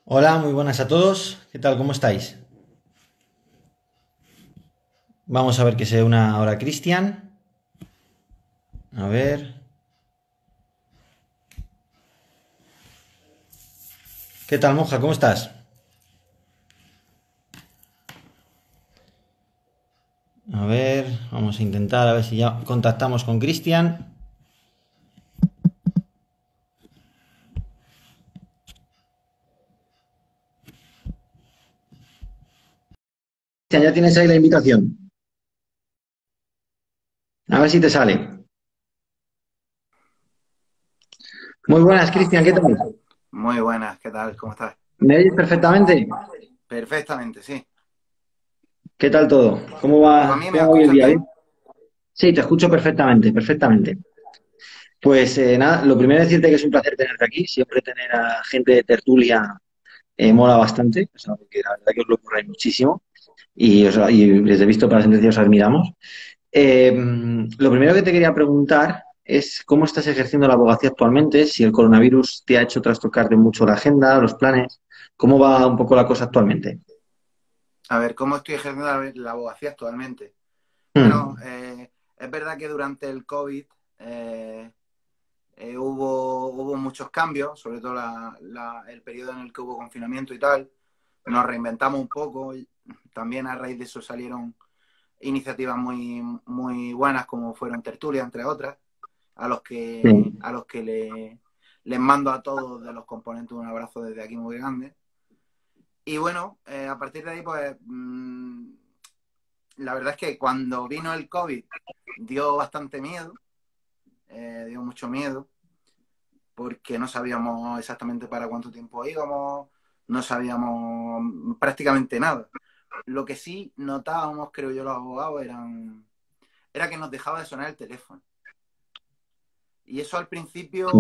Hola, muy buenas a todos. ¿Qué tal? ¿Cómo estáis? Vamos a ver que se una ahora Cristian. A ver. ¿Qué tal, monja? ¿Cómo estás? A ver, vamos a intentar a ver si ya contactamos con Cristian. Cristian, ya tienes ahí la invitación. A ver si te sale. Muy buenas, Cristian, ¿qué tal? Muy buenas, ¿qué tal? ¿Cómo estás? ¿Me oyes perfectamente? Perfectamente, sí. ¿Qué tal todo? ¿Tú a mí me ¿Cómo va hoy el escuchas día? bien? ¿Bien? Sí, te escucho perfectamente, perfectamente. Pues nada, lo primero es decirte que es un placer tenerte aquí. Siempre tener a gente de tertulia mola bastante, o sea, porque la verdad que os lo ocurre muchísimo. Y les he visto para sentencia os admiramos. Lo primero que te quería preguntar es cómo estás ejerciendo la abogacía actualmente, si el coronavirus te ha hecho trastocarte mucho la agenda, los planes, cómo va un poco la cosa actualmente. A ver, ¿cómo estoy ejerciendo la abogacía actualmente? Bueno, Hmm. es verdad que durante el COVID eh, hubo muchos cambios, sobre todo el periodo en el que hubo confinamiento y tal. Nos reinventamos un poco. También a raíz de eso salieron iniciativas muy buenas, como fueron Tertulia, entre otras, Sí. a los que les mando a todos de los componentes un abrazo desde aquí muy grande. Y bueno, a partir de ahí, pues la verdad es que cuando vino el COVID dio bastante miedo, dio mucho miedo, porque no sabíamos exactamente para cuánto tiempo íbamos, no sabíamos prácticamente nada. Lo que sí notábamos, creo yo, los abogados, era que nos dejaba de sonar el teléfono. Y eso al principio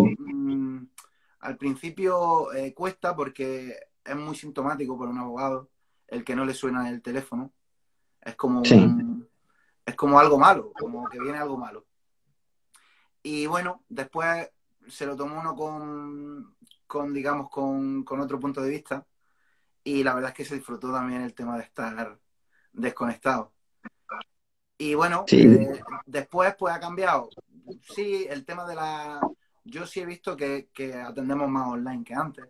cuesta porque es muy sintomático para un abogado el que no le suena el teléfono. Es como Sí, es como algo malo, como que viene algo malo. Y bueno, después se lo tomó uno digamos, con otro punto de vista. Y la verdad es que se disfrutó también el tema de estar desconectado. Y bueno, sí, después pues ha cambiado. Sí, el tema de la... Yo sí he visto que atendemos más online que antes,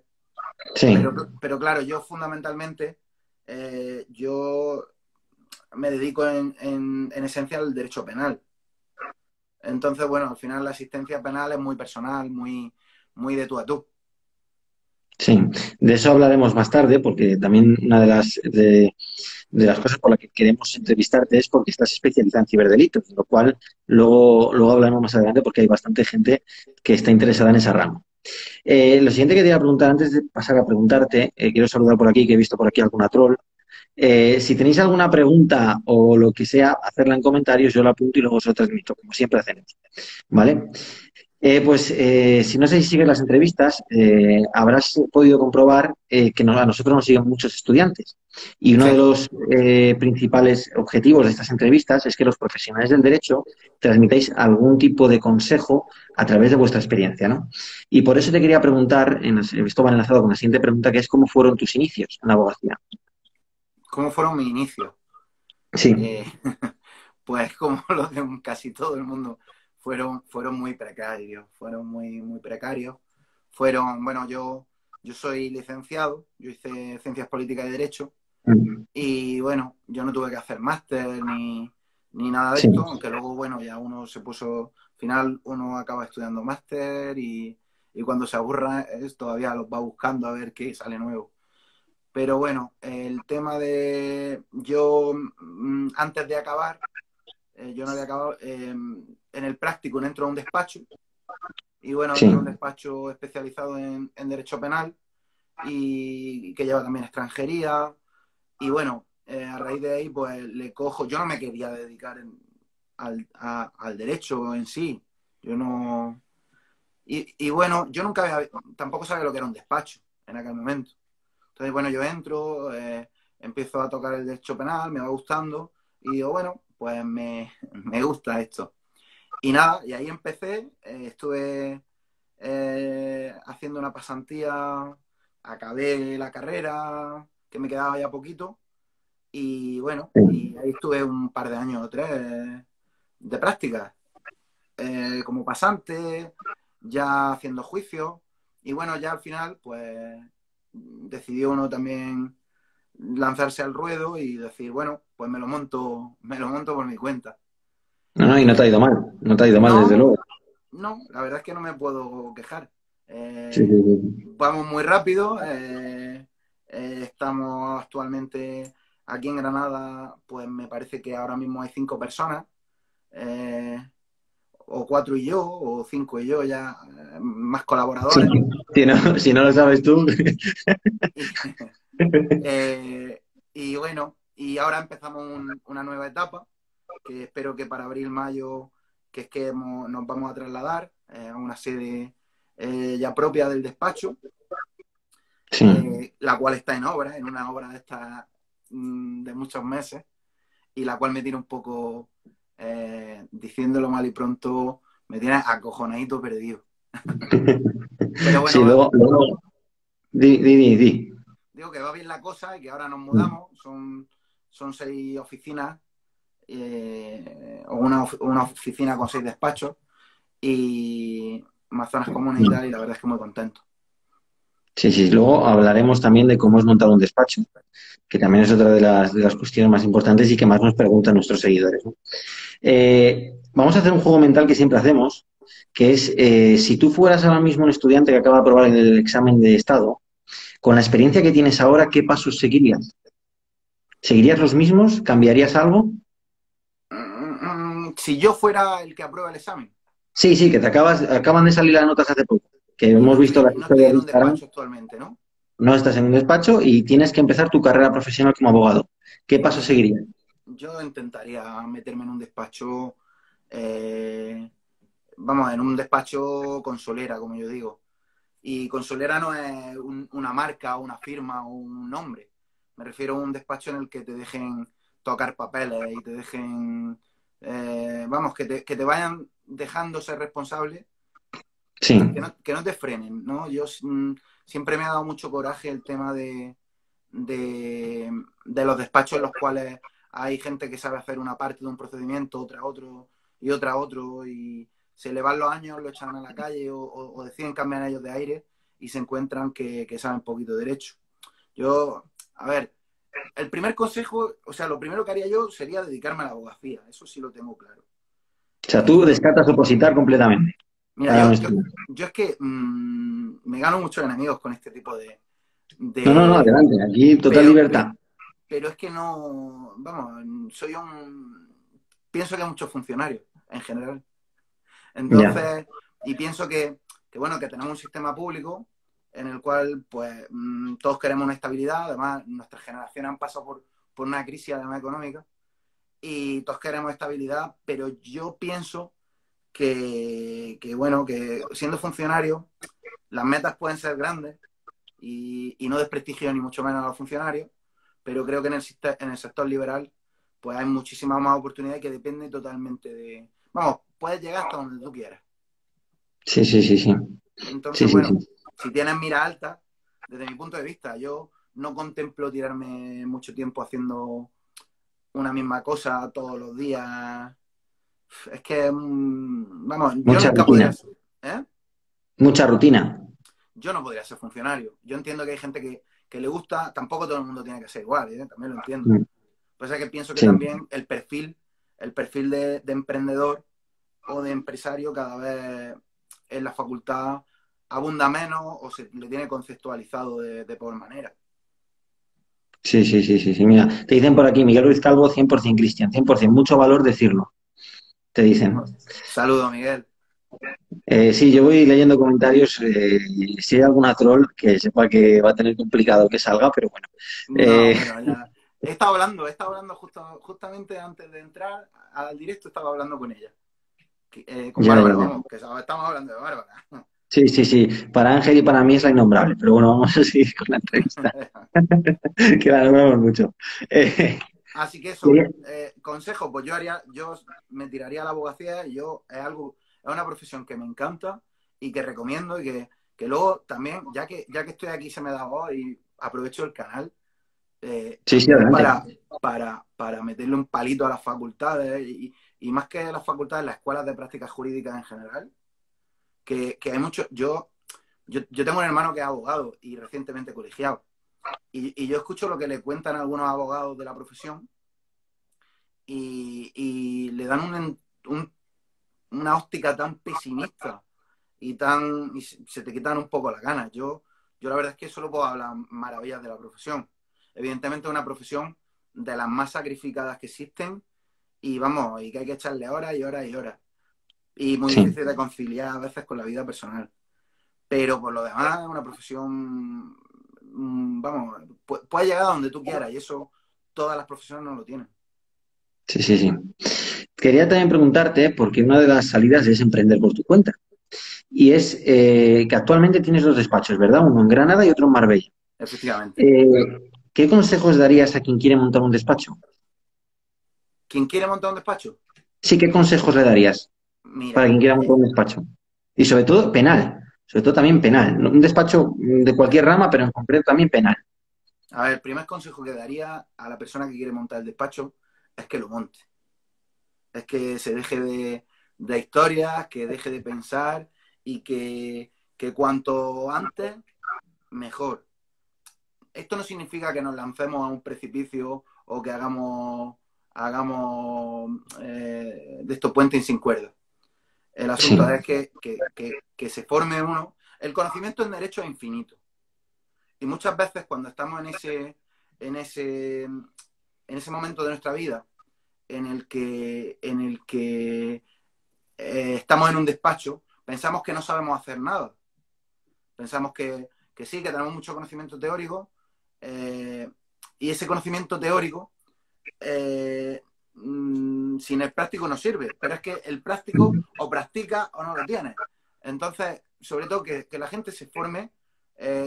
sí. pero claro, yo fundamentalmente, yo me dedico en esencia al derecho penal. Entonces, bueno, al final la asistencia penal es muy personal, muy de tú a tú. Sí, de eso hablaremos más tarde, porque también una de las cosas por las que queremos entrevistarte es porque estás especializada en ciberdelitos, lo cual luego hablaremos más adelante porque hay bastante gente que está interesada en esa rama. Lo siguiente que te iba a preguntar, antes de pasar a preguntarte, quiero saludar por aquí, que he visto por aquí alguna troll. Si tenéis alguna pregunta o lo que sea, hacerla en comentarios, yo la apunto y luego os lo transmito, como siempre hacemos. ¿Vale? Si no sé si sigues las entrevistas, habrás podido comprobar que a nosotros nos siguen muchos estudiantes. Y uno de Sí, los principales objetivos de estas entrevistas es que los profesionales del derecho transmitáis algún tipo de consejo a través de vuestra experiencia, ¿no? Y por eso te quería preguntar, esto va enlazado con la siguiente pregunta, que es ¿cómo fueron tus inicios en la abogacía? ¿cómo fueron mis inicios? Sí, Eh, pues como los de casi todo el mundo, fueron muy precarios, fueron muy precarios. Bueno, yo soy licenciado, yo hice Ciencias Políticas y Derecho, y bueno, yo no tuve que hacer máster ni nada de sí, esto, aunque luego, bueno, ya uno se puso, al final uno acaba estudiando máster y cuando se aburra todavía los va buscando a ver qué sale nuevo. Pero bueno, el tema de yo, antes de acabar, yo no había acabado, en el práctico entro a un despacho y bueno, sí, entro a un despacho especializado en derecho penal y que lleva también extranjería y bueno, a raíz de ahí pues le cojo, yo no me quería dedicar al derecho en sí, yo no... Y bueno, yo nunca había, tampoco sabía lo que era un despacho en aquel momento. Entonces, bueno, yo entro, empiezo a tocar el derecho penal, me va gustando y digo, bueno, pues me gusta esto. Y nada, y ahí empecé, estuve haciendo una pasantía acabé la carrera, que me quedaba ya poquito, y bueno, Sí. y ahí estuve un par de años o tres de práctica, como pasante, ya haciendo juicios, y bueno, ya al final, pues decidió uno también lanzarse al ruedo y decir, bueno, pues me lo monto por mi cuenta. No, no, y no te ha ido Y mal, no te ha ido mal, desde no, luego. no, la verdad es que no me puedo quejar. Sí, sí, sí. Vamos muy rápido. Estamos actualmente aquí en Granada, pues me parece que ahora mismo hay 5 personas, eh, o 4 y yo, o 5 y yo ya, más Sí, colaboradores. si no lo sabes tú. Y, eh, y bueno, y ahora empezamos una nueva etapa, que espero que para abril, mayo, que es que nos vamos a trasladar a una sede ya propia del despacho, Sí. la cual está en obra, en una obra de esta de muchos meses, y la cual me tiene un poco, diciéndolo mal y pronto, me tiene acojonadito perdido. Pero bueno, Sí, luego, di. digo que va bien la cosa y que ahora nos mudamos, son 6 oficinas, o una oficina con 6 despachos y más zonas comunes y tal, y la verdad es que muy contento. Sí, sí, luego hablaremos también de cómo es montar un despacho, que también es otra de las cuestiones más importantes y que más nos preguntan nuestros seguidores, ¿no? Vamos a hacer un juego mental que siempre hacemos, que es si tú fueras ahora mismo un estudiante que acaba de aprobar el examen de estado, con la experiencia que tienes ahora, ¿qué pasos seguirías? ¿Seguirías los mismos? ¿Cambiarías algo? Si yo fuera el que aprueba el examen Sí, sí, que acaban de salir las notas hace poco, que hemos visto las y no estoy historias en de un Instagram, despacho actualmente, ¿no? no estás en un despacho y tienes que empezar tu carrera profesional como abogado. ¿Qué pasos Pues yo, seguirías? yo intentaría meterme en un despacho, eh, vamos, en un despacho con solera, como yo digo. Y con solera no es una marca, una firma o un nombre. Me refiero a un despacho en el que te dejen tocar papeles y te dejen, vamos, que te vayan dejando ser responsable, Sí, que no te frenen, ¿no? Yo siempre me ha dado mucho coraje el tema de los despachos en los cuales hay gente que sabe hacer una parte de un procedimiento, otra otro y otra otro, y se le van los años, lo echan a la calle o deciden cambiar ellos de aire y se encuentran que saben poquito de derecho. Yo, a ver, el primer consejo, o sea, lo primero que haría yo sería dedicarme a la abogacía, eso sí lo tengo claro. o sea, tú descartas opositar completamente. Mira, Para un yo, estudiante. yo es que me gano muchos enemigos con este tipo No, no, no, de adelante, aquí total pero, libertad. pero es que no, vamos, pienso que hay muchos funcionarios en general. Ya. Entonces, y pienso que bueno, que tenemos un sistema público en el cual, pues, todos queremos una estabilidad. Además, nuestras generaciones han pasado por una crisis además económica y todos queremos estabilidad, pero yo pienso bueno, que siendo funcionario, las metas pueden ser grandes y no desprestigio ni mucho menos a los funcionarios, pero creo que en el sector liberal pues hay muchísimas más oportunidades que dependen totalmente de... Vamos, puedes llegar hasta donde tú quieras. Sí, sí, sí, sí. Sí, Entonces, sí, bueno, sí. si tienes mira alta, desde mi punto de vista, yo no contemplo tirarme mucho tiempo haciendo una misma cosa todos los días. Es que, vamos, yo Mucha nunca podría... rutina. ¿Eh? Mucha rutina. Yo no podría ser funcionario. Yo entiendo que hay gente que le gusta, tampoco todo el mundo tiene que ser igual, ¿eh? También lo entiendo. Mm, Pues es que pienso que sí, también el perfil de emprendedor o de empresario cada vez en la facultad abunda menos o se le tiene conceptualizado de peor manera. sí, sí, sí, sí, sí. Mira, te dicen por aquí, Miguel Ruiz Calvo, 100% Cristian, 100%. Mucho valor decirlo, te dicen. Saludo, Miguel. Sí, yo voy leyendo comentarios. Si hay alguna troll, que sepa que va a tener complicado que salga, pero bueno. No, Eh, bueno, ya. He estado hablando justamente antes de entrar al directo, estaba hablando con ella, con ya, ya, Bárbara, ya. vamos, que estamos hablando de Bárbara. Sí, sí, sí. Para Ángel y para mí es la innombrable, pero bueno, vamos a seguir con la entrevista, que la nombramos mucho. Eh, Así que eso, quería- consejo, pues yo me tiraría a la abogacía y es una profesión que me encanta y que recomiendo y Que luego también, ya que estoy aquí se me da voz y aprovecho el canal, Sí, sí, también adelante. para meterle un palito a las facultades y más que las facultades, las escuelas de prácticas jurídicas en general, que hay mucho, yo tengo un hermano que es abogado y recientemente colegiado. Y yo escucho lo que le cuentan algunos abogados de la profesión y le dan una óptica tan pesimista y se te quitan un poco las ganas. Yo la verdad es que solo puedo hablar maravillas de la profesión. Evidentemente es una profesión de las más sacrificadas que existen y vamos, y que hay que echarle horas y horas y horas. Y muy Sí. difícil de conciliar a veces con la vida personal. Pero por lo demás es una profesión, vamos, puede llegar a donde tú quieras y eso todas las profesiones no lo tienen. Sí, sí, sí. Quería también preguntarte, porque una de las salidas es emprender por tu cuenta. Y es que actualmente tienes dos despachos, ¿verdad? Uno en Granada y otro en Marbella. Efectivamente. Eh, ¿Qué consejos darías a quien quiere montar un despacho? ¿Quién quiere montar un despacho? Sí, ¿qué consejos le darías para Mira, quien quiera montar un despacho? Y sobre todo penal, sobre todo también penal. Un despacho de cualquier rama, pero en concreto también penal. a ver, el primer consejo que daría a la persona que quiere montar el despacho es que lo monte. Es que se deje de historias, que deje de pensar y que cuanto antes, mejor. Esto no significa que nos lancemos a un precipicio o que hagamos de estos puentes sin cuerda. El Sí, asunto es que se forme uno. El conocimiento en derecho es infinito. Y muchas veces cuando estamos en ese, en ese momento de nuestra vida en el que estamos en un despacho, pensamos que no sabemos hacer nada. Pensamos que sí, que tenemos mucho conocimiento teórico, eh, y ese conocimiento teórico sin el práctico no sirve, pero es que el práctico o practica o no lo tiene. Entonces, sobre todo que la gente se forme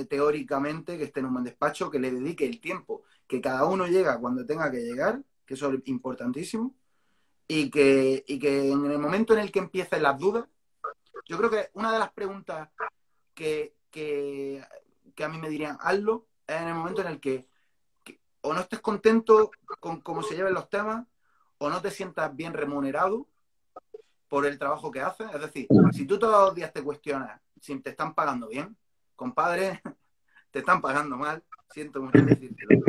teóricamente, que esté en un buen despacho, que le dedique el tiempo, que cada uno llega cuando tenga que llegar, que eso es importantísimo, y que en el momento en el que empiecen las dudas, yo creo que una de las preguntas que a mí me dirían, hazlo, es en el momento en el que o no estés contento con cómo se lleven los temas, o no te sientas bien remunerado por el trabajo que haces. Es decir, si tú todos los días te cuestionas si te están pagando bien, compadre, te están pagando mal, siento mucho decírtelo.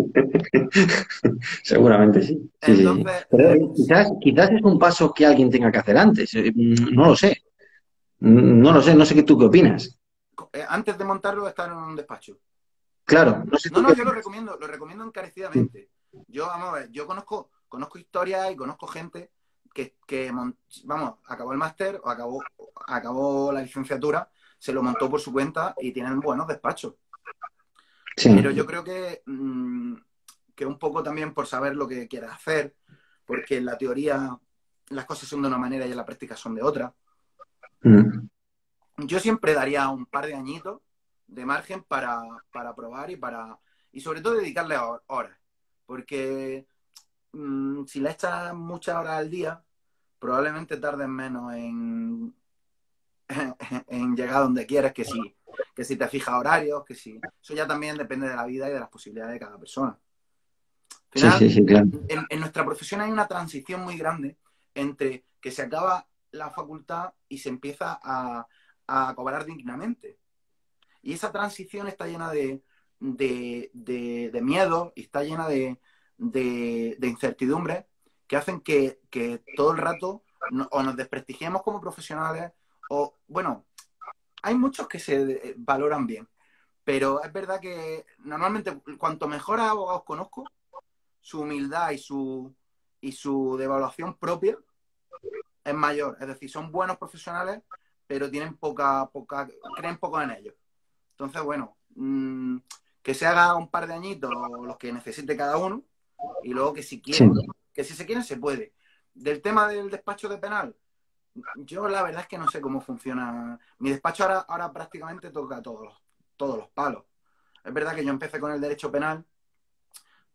seguramente sí. Sí, sí, sí. Entonces, Pero quizás es un paso que alguien tenga que hacer antes. No lo sé. No lo sé, no sé qué tú qué opinas. antes de montarlo, estar en un despacho. Claro, no sé No, tú no, qué yo opinas. lo recomiendo encarecidamente. Yo, vamos a ver, yo conozco historias y conozco gente que vamos, acabó el máster o acabó la licenciatura, se lo montó por su cuenta y tienen buenos despachos. Sí, Pero yo creo que un poco también por saber lo que quieras hacer, porque en la teoría las cosas son de una manera y en la práctica son de otra. mm, Yo siempre daría un par de añitos de margen para probar y sobre todo dedicarle horas. Porque si le echas muchas horas al día, probablemente tardes menos en llegar a donde quieres que si te fijas horarios, que si. Eso ya también depende de la vida y de las posibilidades de cada persona. Al sí, final, sí, sí, claro. en nuestra profesión hay una transición muy grande entre que se acaba la facultad y se empieza a cobrar dignamente. Y esa transición está llena de miedo y está llena de incertidumbre que hacen que todo el rato o nos desprestigiemos como profesionales o, bueno, hay muchos que se valoran bien, pero es verdad que normalmente cuanto mejores abogados conozco, su humildad y su devaluación propia es mayor. Es decir, son buenos profesionales, pero tienen creen poco en ellos. Entonces, bueno, que se haga un par de añitos los que necesite cada uno y luego que si Sí, quieren, que si se quieren se puede. Del tema del despacho de penal, yo la verdad es que no sé cómo funciona. Mi despacho ahora prácticamente toca todos los palos. Es verdad que yo empecé con el derecho penal,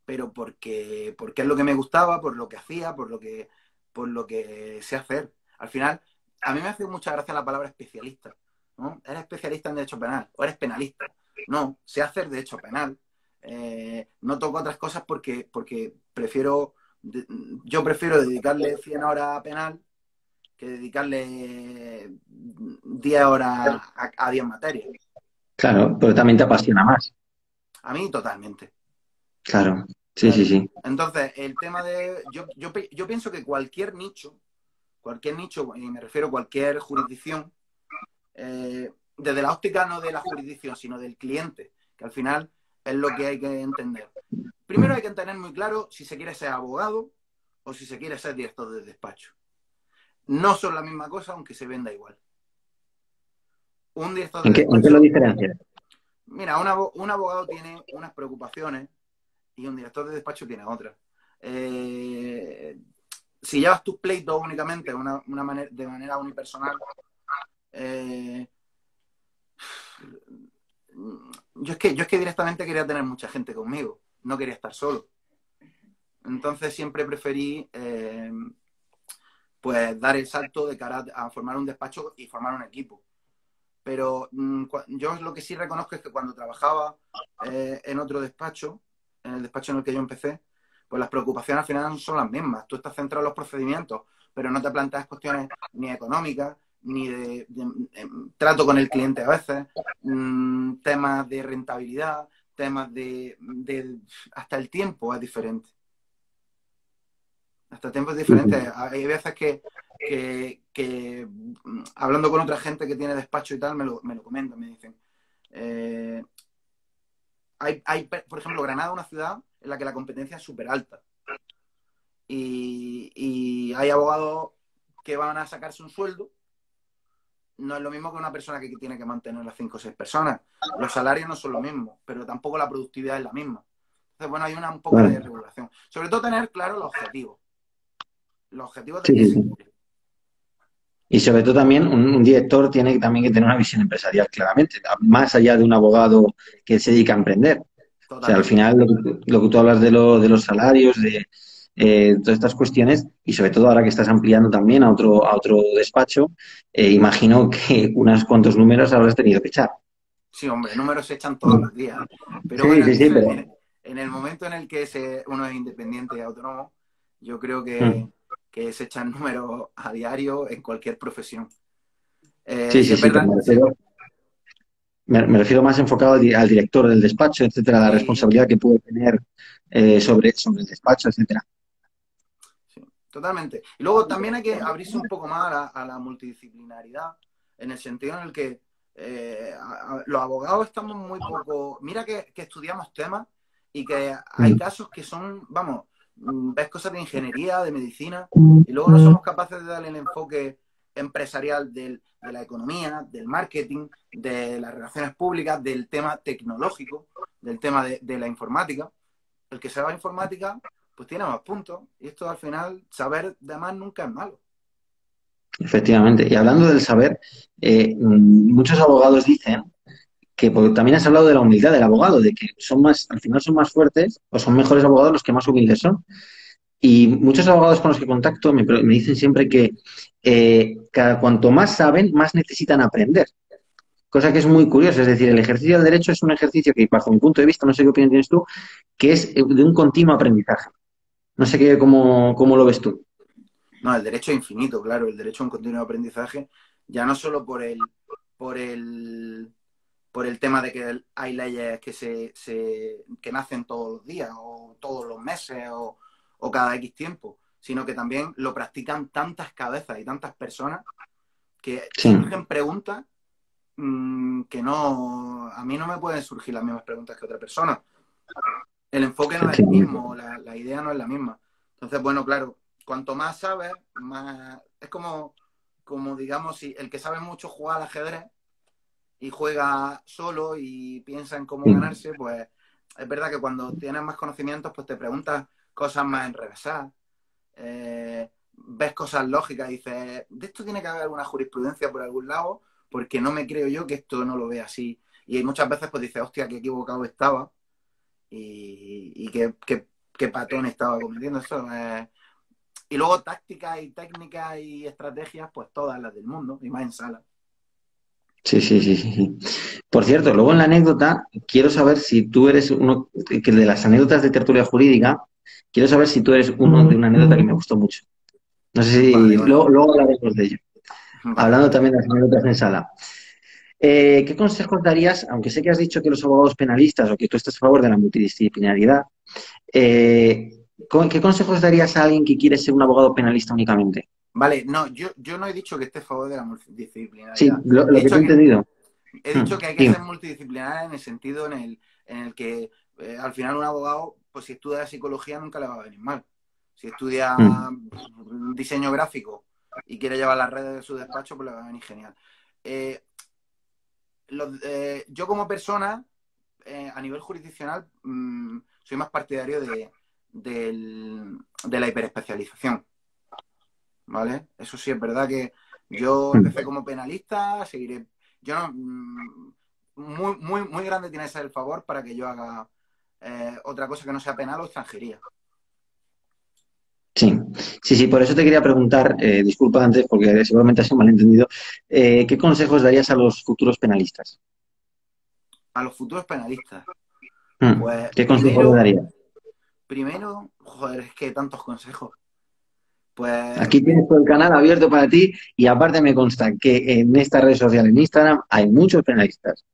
pero porque es lo que me gustaba, por lo que hacía, por lo que sé hacer. Al final, a mí me hace mucha gracia la palabra especialista, ¿no? Eres especialista en derecho penal o eres penalista. No, sé hacer derecho penal. No toco otras cosas porque yo prefiero dedicarle 100 horas a penal que dedicarle 10 horas a 10 materias. Claro, pero también te apasiona más. A mí totalmente. Claro, sí, sí, Claro. sí. Entonces, el tema de... Yo pienso que cualquier nicho, y me refiero a cualquier jurisdicción, desde la óptica no de la jurisdicción, sino del cliente, que al final es lo que hay que entender. Primero hay que tener muy claro si se quiere ser abogado o si se quiere ser director de despacho. No son la misma cosa, aunque se venda igual. Un director de En qué lo despacho, diferencias? mira, un abogado tiene unas preocupaciones y un director de despacho tiene otras. Si llevas tus pleitos únicamente de manera unipersonal, eh, yo es que directamente quería tener mucha gente conmigo, no quería estar solo. Entonces siempre preferí pues dar el salto de cara a formar un despacho y formar un equipo. Pero yo lo que sí reconozco es que cuando trabajaba en otro despacho, en el despacho en el que yo empecé, pues las preocupaciones al final son las mismas. Tú estás centrado en los procedimientos, pero no te planteas cuestiones ni económicas, ni de trato con el cliente a veces, temas de rentabilidad, temas hasta el tiempo es diferente. Hasta el tiempo es Sí, diferente. sí. Hay veces que hablando con otra gente que tiene despacho y tal, me lo comentan, me dicen. Eh, por ejemplo, Granada es una ciudad en la que la competencia es súper alta. Y hay abogados que van a sacarse un sueldo. No es lo mismo que una persona que tiene que mantener a 5 o 6 personas. Los salarios no son lo mismo, pero tampoco la productividad es la misma. Entonces, bueno, hay un poco de Claro. regulación. Sobre todo tener claro los objetivos. Los objetivos de Sí, qué sí, se sí. quiere. Y sobre todo también un director tiene también que tener una visión empresarial claramente, más allá de un abogado que se dedica a emprender. O sea, al Totalmente. final lo que tú hablas de los salarios, de todas estas cuestiones, y sobre todo ahora que estás ampliando también a otro despacho, imagino que unos cuantos números habrás tenido que echar. Sí, hombre, números se echan todos los días. Pero Sí, bueno, sí, sí, pero... en el momento en el que uno es independiente y autónomo, yo creo Mm. que se echan números a diario en cualquier profesión. Sí, Sí sí, es sí, pero verdad, sí, me refiero más enfocado al director del despacho, etcétera, la sí, responsabilidad que puede tener sobre el despacho, etcétera. sí, totalmente. Y luego también hay que abrirse un poco más a la multidisciplinaridad, en el sentido en el que los abogados estamos muy poco... Mira que estudiamos temas y que hay casos que son, vamos, ves cosas de ingeniería, de medicina, y luego no somos capaces de darle el enfoque empresarial de la economía, del marketing, de las relaciones públicas, del tema tecnológico, del tema de la informática. El que sabe informática, pues tiene más puntos. Y esto al final, saber de más nunca es malo. Efectivamente. Y hablando del saber, muchos abogados dicen que porque también has hablado de la humildad del abogado, de que son más, al final son más fuertes o son mejores abogados los que más humildes son. Y muchos abogados con los que contacto me dicen siempre que cuanto más saben, más necesitan aprender. Cosa que es muy curiosa. Es decir, el ejercicio del derecho es un ejercicio que, bajo mi punto de vista, no sé qué opinión tienes tú, que es de un continuo aprendizaje. No sé cómo lo ves tú. No, el derecho es infinito, claro, el derecho a un continuo aprendizaje, ya no solo por el, por el tema de que hay leyes que nacen todos los días o todos los meses o cada X tiempo, sino que también lo practican tantas cabezas y tantas personas que Sí, surgen preguntas que no, a mí no me pueden surgir las mismas preguntas que a otra persona. El enfoque no es el efectivamente. mismo, la idea no es la misma. Entonces, bueno, claro, cuanto más sabes, más... Es como digamos, si el que sabe mucho juega al ajedrez y juega solo y piensa en cómo Sí, ganarse, pues es verdad que cuando tienes más conocimientos, pues te preguntas cosas más enrevesadas, ves cosas lógicas y dices, de esto tiene que haber alguna jurisprudencia por algún lado, porque no me creo yo que esto no lo vea así. Y muchas veces pues dices, hostia, qué equivocado estaba y qué patón estaba cometiendo eso. Y luego tácticas y técnicas y estrategias, pues todas las del mundo, y más en sala. Sí, sí, sí, sí, sí. Por cierto, luego en la anécdota, quiero saber si tú eres uno, que de las anécdotas de tertulia jurídica, quiero saber si tú eres uno de una anécdota que me gustó mucho. No sé Vale, si vale. luego hablaremos de ello. Vale, Hablando vale. también de las anécdotas en sala. ¿Qué consejos darías, aunque sé que has dicho que los abogados penalistas o que tú estás a favor de la multidisciplinariedad, eh, ¿qué consejos darías a alguien que quiere ser un abogado penalista únicamente? Vale, no, yo no he dicho que esté a favor de la Sí, multidisciplinaridad. He lo que te dicho he que, entendido. he Mm, dicho que hay que ser dime. multidisciplinar en el sentido en el que al final un abogado, pues si estudia psicología nunca le va a venir mal. Si estudia Mm, diseño gráfico y quiere llevar las redes de su despacho, pues le va a venir genial. Eh, yo como persona, a nivel jurisdiccional, soy más partidario de la hiperespecialización, ¿vale? Eso sí, es verdad que yo empecé mm. como penalista, seguiré. Yo no. Muy, muy, muy grande tiene que ser el favor para que yo haga otra cosa que no sea penal o extranjería. Sí, sí, sí, por eso te quería preguntar, disculpa antes porque seguramente has sido malentendido, ¿qué consejos darías a los futuros penalistas? A los futuros penalistas, pues ¿Qué consejos le primero, darías? joder, es que tantos consejos. Pues, Aquí tienes todo el canal abierto para ti y aparte me consta que en esta red social, en Instagram, hay muchos penalistas,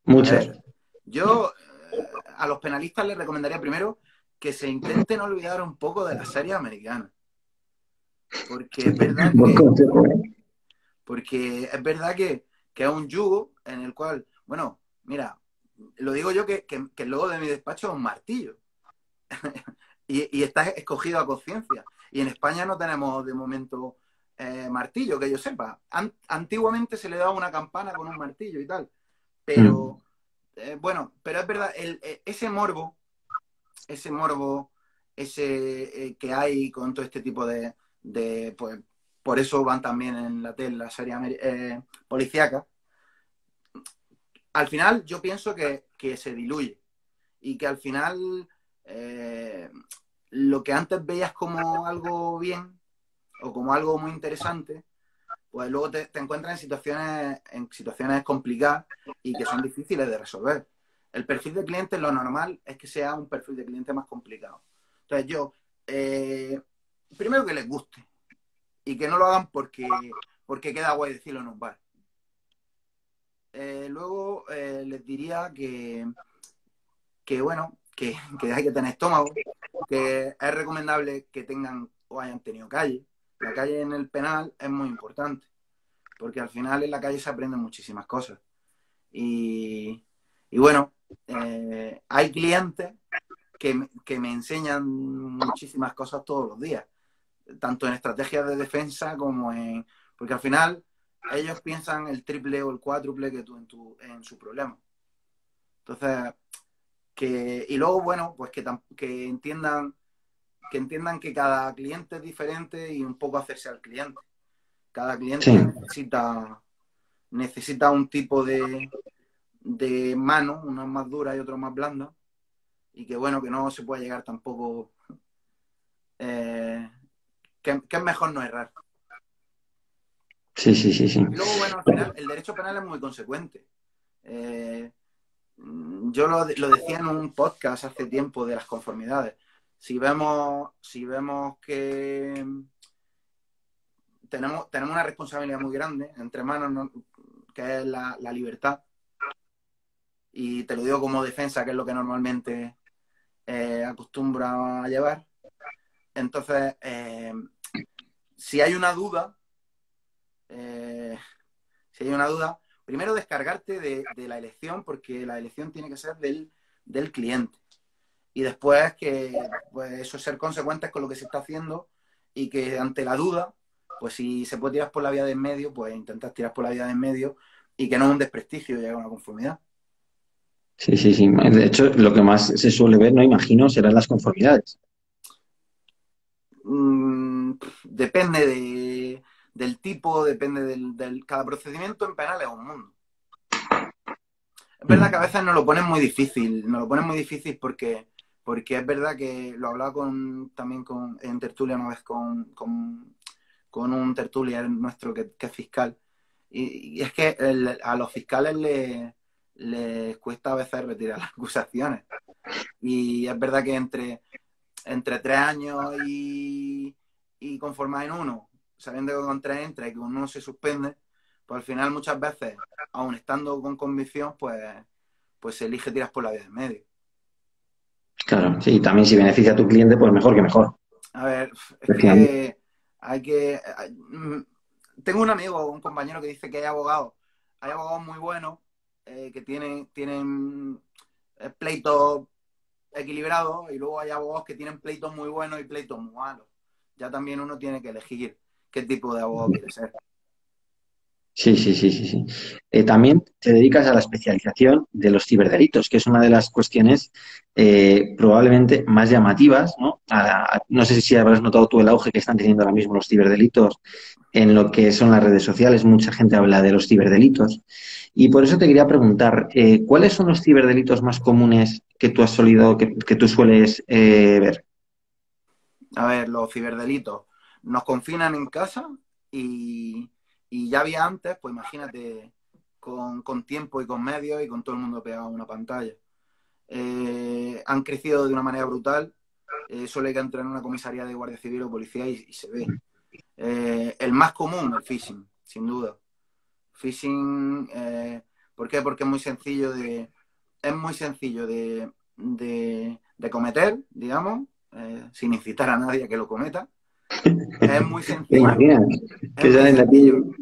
a muchos. ver, yo a los penalistas les recomendaría primero que se intenten olvidar un poco de las series americanas. Porque es verdad Buen que consejo, ¿eh? Porque es verdad que es un yugo en el cual, bueno, mira, lo digo yo que el logo de mi despacho es un martillo y está escogido a conciencia. Y en España no tenemos de momento martillo, que yo sepa. Antiguamente se le daba una campana con un martillo y tal, Mm, pero bueno, pero es verdad, ese morbo, que hay con todo este tipo pues, por eso van también en la tele, la serie policíaca. Al final yo pienso que se diluye y que al final eh, lo que antes veías como algo bien o como algo muy interesante, pues luego te encuentras en situaciones complicadas y que son difíciles de resolver. El perfil de cliente, lo normal es que sea un perfil de cliente más complicado. Entonces yo, primero que les guste y que no lo hagan porque queda guay decirlo en un bar. Luego les diría que bueno, que hay que tener estómago, que es recomendable que tengan o hayan tenido calle. La calle en el penal es muy importante, porque al final en la calle se aprenden muchísimas cosas. Y, y bueno, hay clientes que me enseñan muchísimas cosas todos los días, tanto en estrategias de defensa como en. Porque al final ellos piensan el triple o el cuádruple que tú en su problema. Entonces, y luego, bueno, pues que entiendan que cada cliente es diferente y un poco hacerse al cliente. Cada cliente sí, necesita un tipo de mano, unas más duras y otras más blandas, y que bueno, que no se puede llegar tampoco, eh, que es mejor no errar. sí, sí, sí, sí. Y luego, bueno, al final el derecho penal es muy consecuente. Eh, yo lo decía en un podcast hace tiempo de las conformidades. Si vemos que tenemos una responsabilidad muy grande entre manos, ¿no? Que es la libertad, y te lo digo como defensa, que es lo que normalmente acostumbra a llevar. Entonces, si hay una duda, eh, si hay una duda, primero descargarte de la elección, porque la elección tiene que ser del cliente. Y después que, pues eso, ser consecuentes con lo que se está haciendo y que ante la duda, pues si se puede tirar por la vía de en medio, pues intentar tirar por la vía de en medio y que no es un desprestigio llegar a una conformidad. Sí, sí, sí. De hecho, lo que más se suele ver, no imagino, serán las conformidades. Depende del tipo, depende cada procedimiento en penal es un mundo. Es verdad que a Mm, veces nos lo ponen muy difícil porque es verdad que lo hablaba también en tertulia una vez con un tertulia nuestro que es fiscal, Y es que a los fiscales les cuesta a veces retirar las acusaciones. Y es verdad que entre 3 años y conformar en uno, sabiendo que con 3 entra y que con uno se suspende, pues al final muchas veces, aun estando con convicción, pues se elige tiras por la vía de en medio. Claro, sí, y también si beneficia a tu cliente, pues mejor que mejor. A ver, es Efectivamente. que hay que... tengo un amigo, un compañero que dice que hay abogados muy buenos que tienen pleitos equilibrados y luego hay abogados que tienen pleitos muy buenos y pleitos muy malos. Ya también uno tiene que elegir qué tipo de abogado quiere ser. Sí, sí, sí, sí, sí. También te dedicas a la especialización de los ciberdelitos, que es una de las cuestiones probablemente más llamativas, ¿no? No sé si habrás notado tú el auge que están teniendo ahora mismo los ciberdelitos en lo que son las redes sociales. Mucha gente habla de los ciberdelitos. Y por eso te quería preguntar, ¿cuáles son los ciberdelitos más comunes que tú has solido, que tú sueles ver? A ver, los ciberdelitos nos confinan en casa y, y ya había antes, pues imagínate, con tiempo y con medios y con todo el mundo pegado a una pantalla. Han crecido de una manera brutal. Solo hay que entrar en una comisaría de Guardia Civil o policía y se ve. El más común, el phishing, sin duda. Phishing, ¿por qué? Porque es muy sencillo de cometer, digamos, sin incitar a nadie a que lo cometa. Es muy ¿Te sencillo, imaginas? es Que muy salen de aquí sencillo.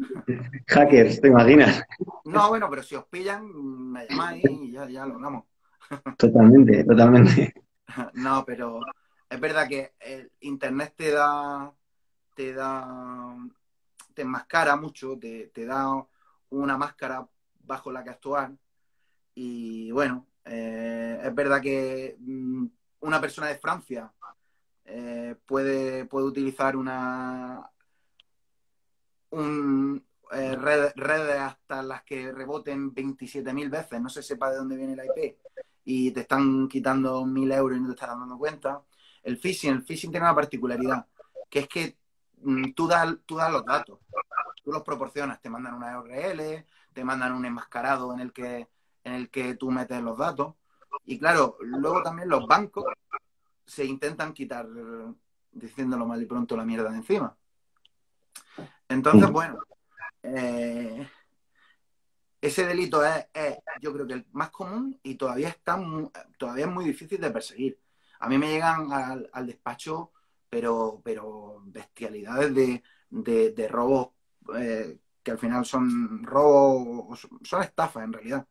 hackers, ¿te imaginas? No, bueno, pero si os pillan, me llamáis y ya lo hablamos. Totalmente, totalmente. No, pero es verdad que el Internet te da, te enmascara mucho, te da una máscara bajo la que actuar. Y bueno, es verdad que una persona de Francia puede utilizar redes hasta las que reboten 27.000 veces, no se sepa de dónde viene la IP y te están quitando 1.000 euros y no te estás dando cuenta. El phishing tiene una particularidad, que es que tú das los datos, tú los proporcionas, te mandan una URL, te mandan un enmascarado en el que tú metes los datos. Y claro, luego también los bancos se intentan quitar, diciéndolo mal y pronto, la mierda de encima. Entonces, bueno, eh, ese delito yo creo que el más común y todavía es muy difícil de perseguir. A mí me llegan al despacho, pero bestialidades de robos que al final son robos, son estafas en realidad,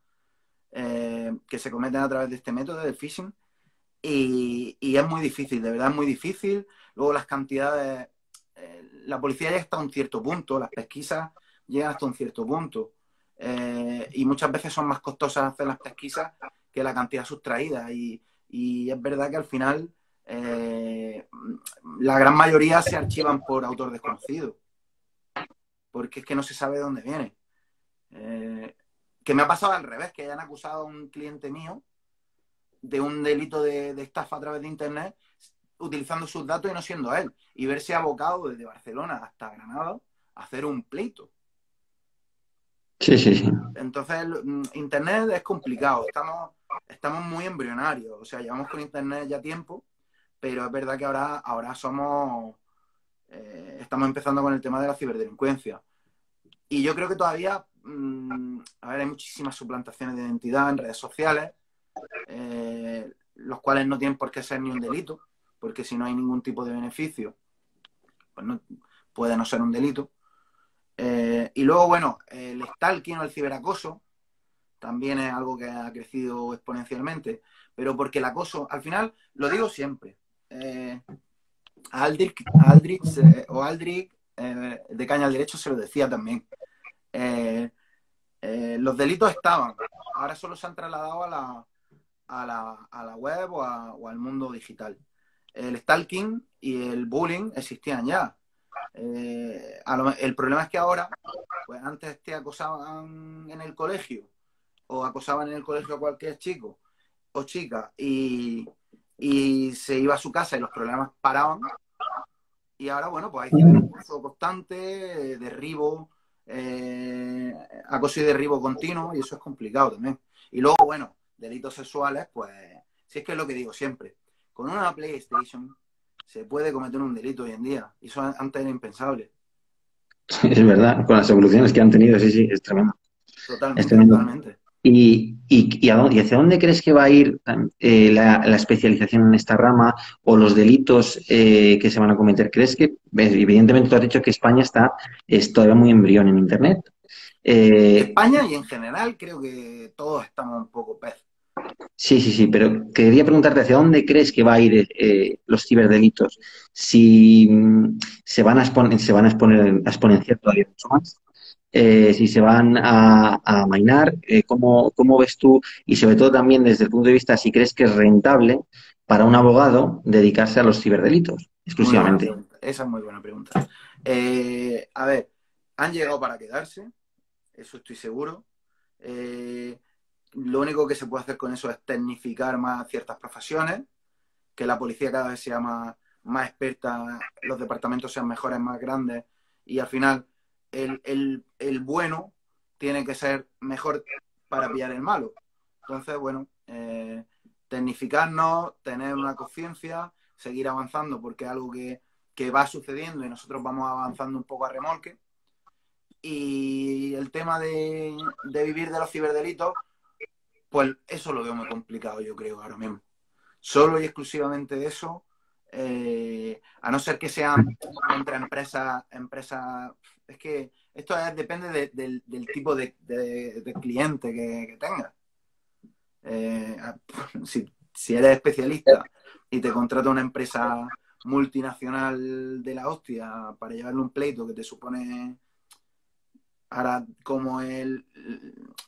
que se cometen a través de este método del phishing y es muy difícil, de verdad es muy difícil. Luego las cantidades, la policía ya está a un cierto punto, las pesquisas llegan hasta un cierto punto y muchas veces son más costosas hacer las pesquisas que la cantidad sustraída y es verdad que al final la gran mayoría se archivan por autor desconocido, porque es que no se sabe de dónde viene. Eh, que me ha pasado al revés, que hayan acusado a un cliente mío de un delito de estafa a través de Internet utilizando sus datos y no siendo él. Y verse abocado desde Barcelona hasta Granada a hacer un pleito. Sí, sí, sí. Entonces, Internet es complicado. Estamos muy embrionarios. O sea, llevamos con Internet ya tiempo, pero es verdad que ahora estamos empezando con el tema de la ciberdelincuencia. Y yo creo que todavía, a ver, hay muchísimas suplantaciones de identidad en redes sociales, los cuales no tienen por qué ser ni un delito, porque si no hay ningún tipo de beneficio, pues no, puede no ser un delito. Y luego, bueno, el stalking o el ciberacoso también es algo que ha crecido exponencialmente, pero porque el acoso, al final, lo digo siempre, Aldrich de Caña al Derecho se lo decía también. Eh, los delitos estaban, ahora solo se han trasladado a la web o al mundo digital. El stalking y el bullying existían ya. El problema es que ahora, pues antes te acosaban en el colegio o acosaban en el colegio a cualquier chico o chica y se iba a su casa y los problemas paraban. Y ahora, bueno, pues hay ciberacoso constante, derribo acoso y derribo continuo, y eso es complicado también. Y luego, bueno, delitos sexuales, pues, si es que es lo que digo siempre, con una PlayStation se puede cometer un delito hoy en día, y eso antes era impensable. Es verdad, con las evoluciones que han tenido, sí, sí, es tremendo. Es Totalmente, tremendo. totalmente. ¿Y hacia dónde crees que va a ir la especialización en esta rama o los delitos que se van a cometer? ¿Crees que, evidentemente, tú has dicho que España es todavía muy embrión en Internet? Eh, España y en general creo que todos estamos un poco pez. sí, sí, sí, pero quería preguntarte hacia dónde crees que va a ir los ciberdelitos. Si se van a a exponenciar todavía mucho más, si se van a amainar, ¿cómo ves tú? Y sobre todo también desde el punto de vista, si crees que es rentable para un abogado dedicarse a los ciberdelitos Muy buena exclusivamente. pregunta, esa es muy buena pregunta. A ver, han llegado para quedarse, eso estoy seguro. Lo único que se puede hacer con eso es tecnificar más ciertas profesiones, que la policía cada vez sea más experta, los departamentos sean mejores, más grandes, y al final el bueno tiene que ser mejor para pillar el malo. Entonces, bueno, tecnificarnos, tener una conciencia, seguir avanzando, porque es algo que va sucediendo y nosotros vamos avanzando un poco a remolque. Y el tema de vivir de los ciberdelitos, pues eso lo veo muy complicado, yo creo, ahora mismo. Solo y exclusivamente de eso, a no ser que sean contra empresas, es que esto depende del tipo de cliente que tengas. Eh, si eres especialista y te contrata una empresa multinacional de la hostia para llevarle un pleito que te supone ahora como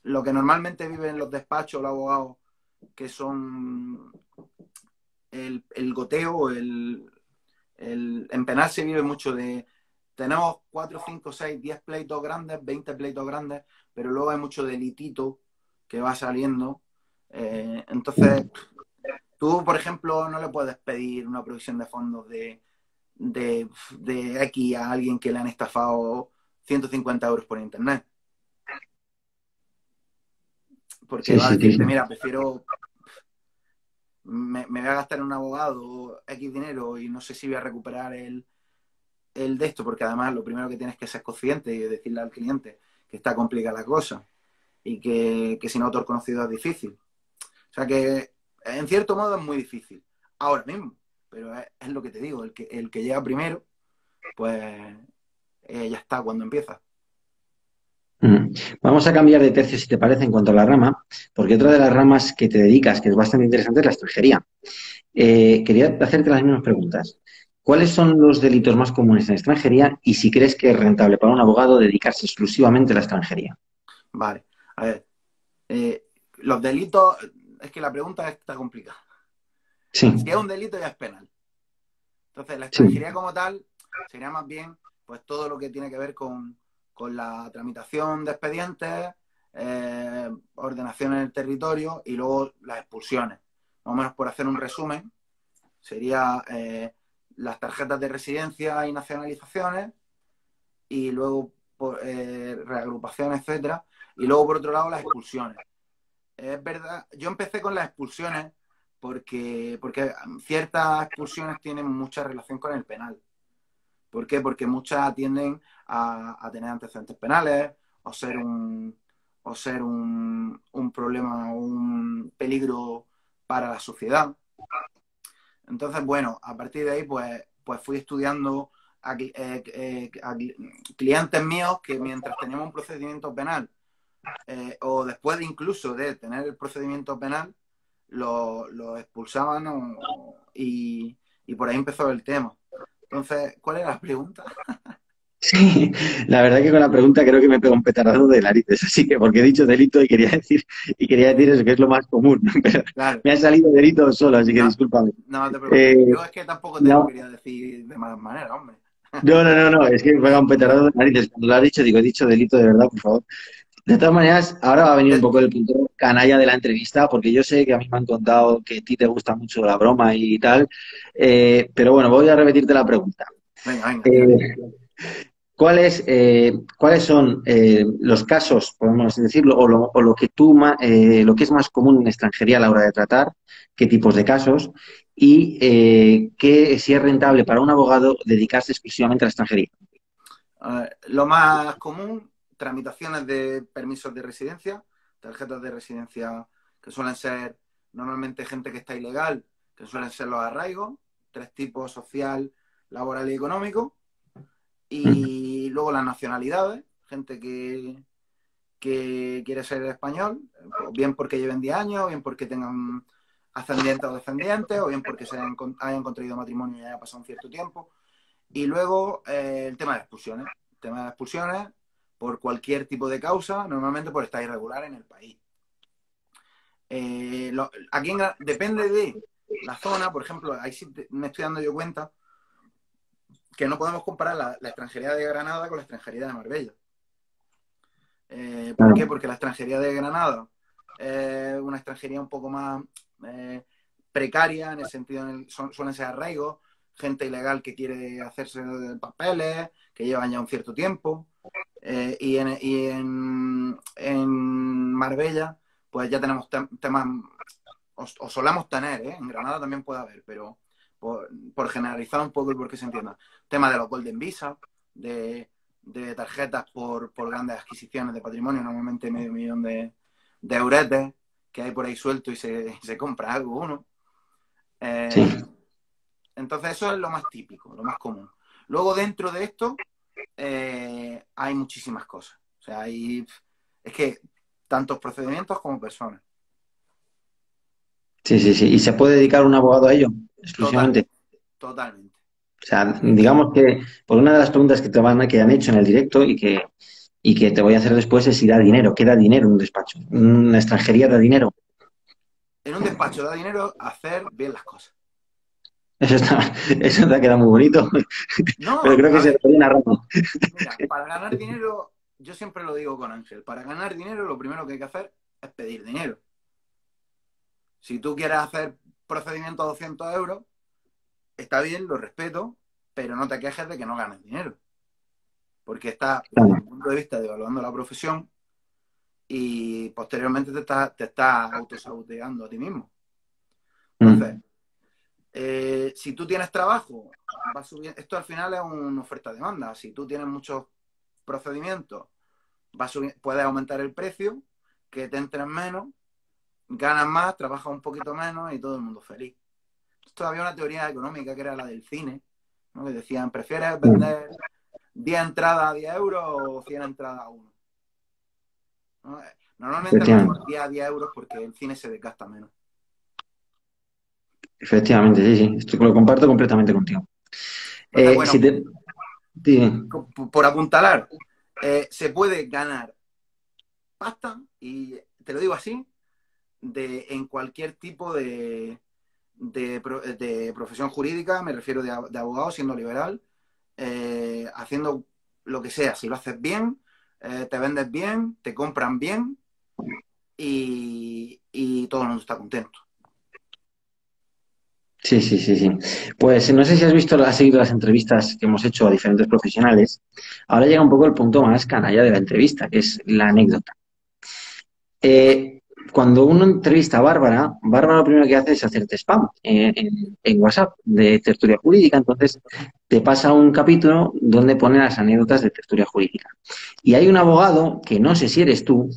lo que normalmente viven los despachos, los abogados, que son el goteo, en penal se vive mucho tenemos 4, 5, 6, 10 pleitos grandes, 20 pleitos grandes, pero luego hay mucho delitito que va saliendo. Entonces, tú, por ejemplo, no le puedes pedir una provisión de fondos de X a alguien que le han estafado 150 euros por internet. Porque Sí, va a sí, sí, decirte, sí. mira, me voy a gastar en un abogado X dinero y no sé si voy a recuperar el de esto, porque además lo primero que tienes que ser consciente y decirle al cliente que está complicada la cosa y que sin autor conocido es difícil. O sea que en cierto modo es muy difícil ahora mismo, pero es lo que te digo, el que llega primero, pues ya está cuando empieza. Mm. Vamos a cambiar de tercio, si te parece, en cuanto a la rama, porque otra de las ramas que te dedicas, que es bastante interesante, es la extranjería. Quería hacerte las mismas preguntas. ¿Cuáles son los delitos más comunes en extranjería y si crees que es rentable para un abogado dedicarse exclusivamente a la extranjería? Vale, a ver, los delitos, es que la pregunta está complicada. Sí, Si es un delito ya es penal. Entonces, la sí. extranjería como tal sería más bien pues todo lo que tiene que ver con la tramitación de expedientes, ordenación en el territorio y luego las expulsiones. Más o menos por hacer un resumen, sería las tarjetas de residencia y nacionalizaciones y luego reagrupaciones, etcétera. Y luego, por otro lado, las expulsiones. Es verdad, yo empecé con las expulsiones porque ciertas expulsiones tienen mucha relación con el penal. ¿Por qué? Porque muchas tienden a tener antecedentes penales o ser un problema o un peligro para la sociedad. Entonces, bueno, a partir de ahí, pues fui estudiando a clientes míos que mientras teníamos un procedimiento penal o después de incluso de tener el procedimiento penal, lo expulsaban y por ahí empezó el tema. Entonces, ¿cuál era la pregunta? Sí, la verdad que con la pregunta creo que me pego un petardazo de narices, así que porque he dicho delito y quería decir eso, que es lo más común, pero Claro, me ha salido delito solo, así que no, discúlpame. no te preocupes. Eh, Yo es que tampoco te lo no, quería decir de mala manera, hombre. no, es que me pega un petardazo de narices. Cuando lo has dicho, digo, he dicho delito de verdad, por favor. De todas maneras, ahora va a venir un poco el punto canalla de la entrevista, porque yo sé que a mí me han contado que a ti te gusta mucho la broma y tal, pero bueno, voy a repetirte la pregunta. Venga, venga, tírale. Eh, ¿cuáles son los casos, podemos decirlo, o lo que lo que es más común en extranjería a la hora de tratar, qué tipos de casos y si es rentable para un abogado dedicarse exclusivamente a la extranjería? Lo más común, tramitaciones de permisos de residencia, tarjetas de residencia que suelen ser normalmente gente que está ilegal, que suelen ser los arraigos, tres tipos: social, laboral y económico. Mm. Y luego las nacionalidades, gente que quiere ser español, bien porque lleven 10 años, o bien porque tengan ascendientes o descendientes, o bien porque hayan contraído matrimonio y haya pasado un cierto tiempo. Y luego el tema de expulsiones. El tema de expulsiones por cualquier tipo de causa, normalmente por estar irregular en el país. Aquí depende de la zona, por ejemplo, ahí sí me estoy dando yo cuenta que no podemos comparar la extranjería de Granada con la extranjería de Marbella. ¿Por qué? Claro. Porque la extranjería de Granada es una extranjería un poco más precaria, en el sentido, suelen ser arraigos, gente ilegal que quiere hacerse papeles, que llevan ya un cierto tiempo. En Marbella, pues ya tenemos temas, o solemos tener, en Granada también puede haber, pero por generalizar un poco y porque se entienda, tema de los Golden Visa, de tarjetas por grandes adquisiciones de patrimonio, normalmente medio millón de euretes que hay por ahí suelto y se compra algo uno. Sí, Entonces eso es lo más típico, lo más común. Luego dentro de esto hay muchísimas cosas. O sea, es que tantos procedimientos como personas. sí, sí, sí. ¿Y se puede dedicar un abogado a ello exclusivamente? Totalmente, totalmente. O sea, digamos que por una de las preguntas que han hecho en el directo y que te voy a hacer después es si da dinero. ¿Qué da dinero en un despacho? ¿Una extranjería da dinero? En un despacho da dinero hacer bien las cosas. Eso está, eso te ha quedado muy bonito, pero No, creo que a se ver, lo doy una rama. mira, para ganar dinero, yo siempre lo digo con Ángel, para ganar dinero lo primero que hay que hacer es pedir dinero. Si tú quieres hacer procedimiento a 200 euros, está bien, lo respeto, pero no te quejes de que no ganes dinero. Porque está, desde mi Claro. punto de vista, devaluando la profesión y posteriormente te estás autosaboteando a ti mismo. Entonces, Mm. si tú tienes trabajo, va subiendo. Esto al final es una oferta-demanda. Si tú tienes muchos procedimientos, puedes aumentar el precio, que te entren menos, ganas más, trabajas un poquito menos y todo el mundo feliz. Esto había una teoría económica que era la del cine, ¿no? Que decían, ¿prefieres Mm. vender 10 entradas a 10 euros o 100 entradas a 1? ¿No? Normalmente es mejor Efectivamente, 10 a 10 euros porque el cine se desgasta menos. efectivamente, sí, sí, esto lo comparto completamente contigo. Entonces, Si bueno, te, sí, por apuntalar, se puede ganar pasta, y te lo digo así, en cualquier tipo de profesión jurídica, me refiero de abogado, siendo liberal, haciendo lo que sea. Si lo haces bien, te vendes bien, te compran bien y todo el mundo está contento. sí, sí, sí, sí. Pues no sé si has visto, has seguido las entrevistas que hemos hecho a diferentes profesionales. Ahora llega un poco el punto más canalla de la entrevista, que es la anécdota. Cuando uno entrevista a Bárbara, Bárbara lo primero que hace es hacerte spam en WhatsApp de tertulia jurídica. Entonces te pasa un capítulo donde pone las anécdotas de tertulia jurídica. Y hay un abogado, que no sé si eres tú,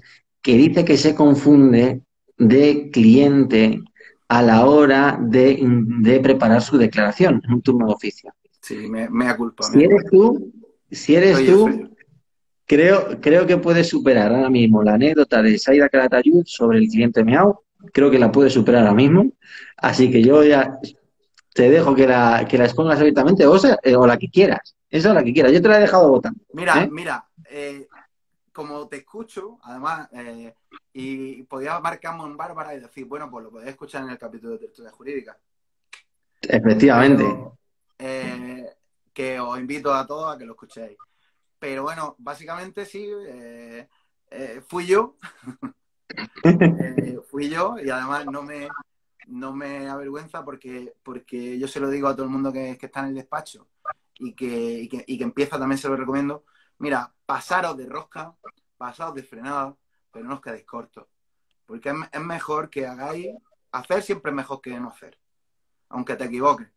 que dice que se confunde de cliente a la hora de preparar su declaración en un turno de oficio. Sí, mea culpa, Si mea eres culpa. tú, si eres Soy yo. tú, creo que puedes superar ahora mismo la anécdota de Saida Calatayud sobre el cliente Meao. Creo que la puedes superar ahora mismo. Así que yo ya te dejo que la expongas abiertamente o la que quieras. Esa o la que quieras. Yo te la he dejado votando. Mira, ¿Eh? mira, como te escucho, además, y podía marcarme en Bárbara y decir, bueno, pues lo podéis escuchar en el capítulo de tertulia jurídica. Efectivamente. Pero que os invito a todos a que lo escuchéis. Pero bueno, básicamente sí, fui yo, fui yo, y además no me avergüenza porque yo se lo digo a todo el mundo que está en el despacho y que empieza también se lo recomiendo. Mira, pasaros de rosca, pasaros de frenada, pero no os quedéis cortos. Porque es mejor que hagáis, hacer siempre es mejor que no hacer, aunque te equivoques.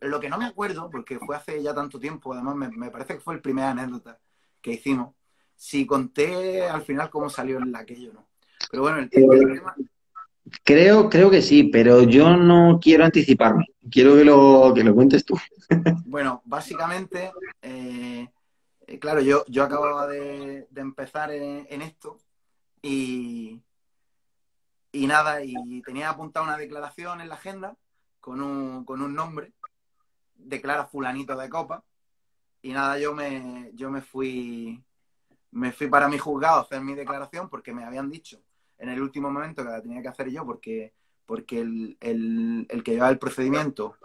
Lo que no me acuerdo, porque fue hace ya tanto tiempo, además me parece que fue el primer anécdota que hicimos, si conté al final cómo salió aquello o no. Pero bueno, el tema, Creo que sí, pero yo no quiero anticiparme. Quiero que lo cuentes tú. bueno, básicamente, claro, yo acababa de empezar en esto y, y nada, y tenía apuntada una declaración en la agenda con un nombre, declara fulanito de copa, y nada, yo me fui para mi juzgado a hacer mi declaración porque me habían dicho en el último momento que la tenía que hacer yo porque el que lleva el procedimiento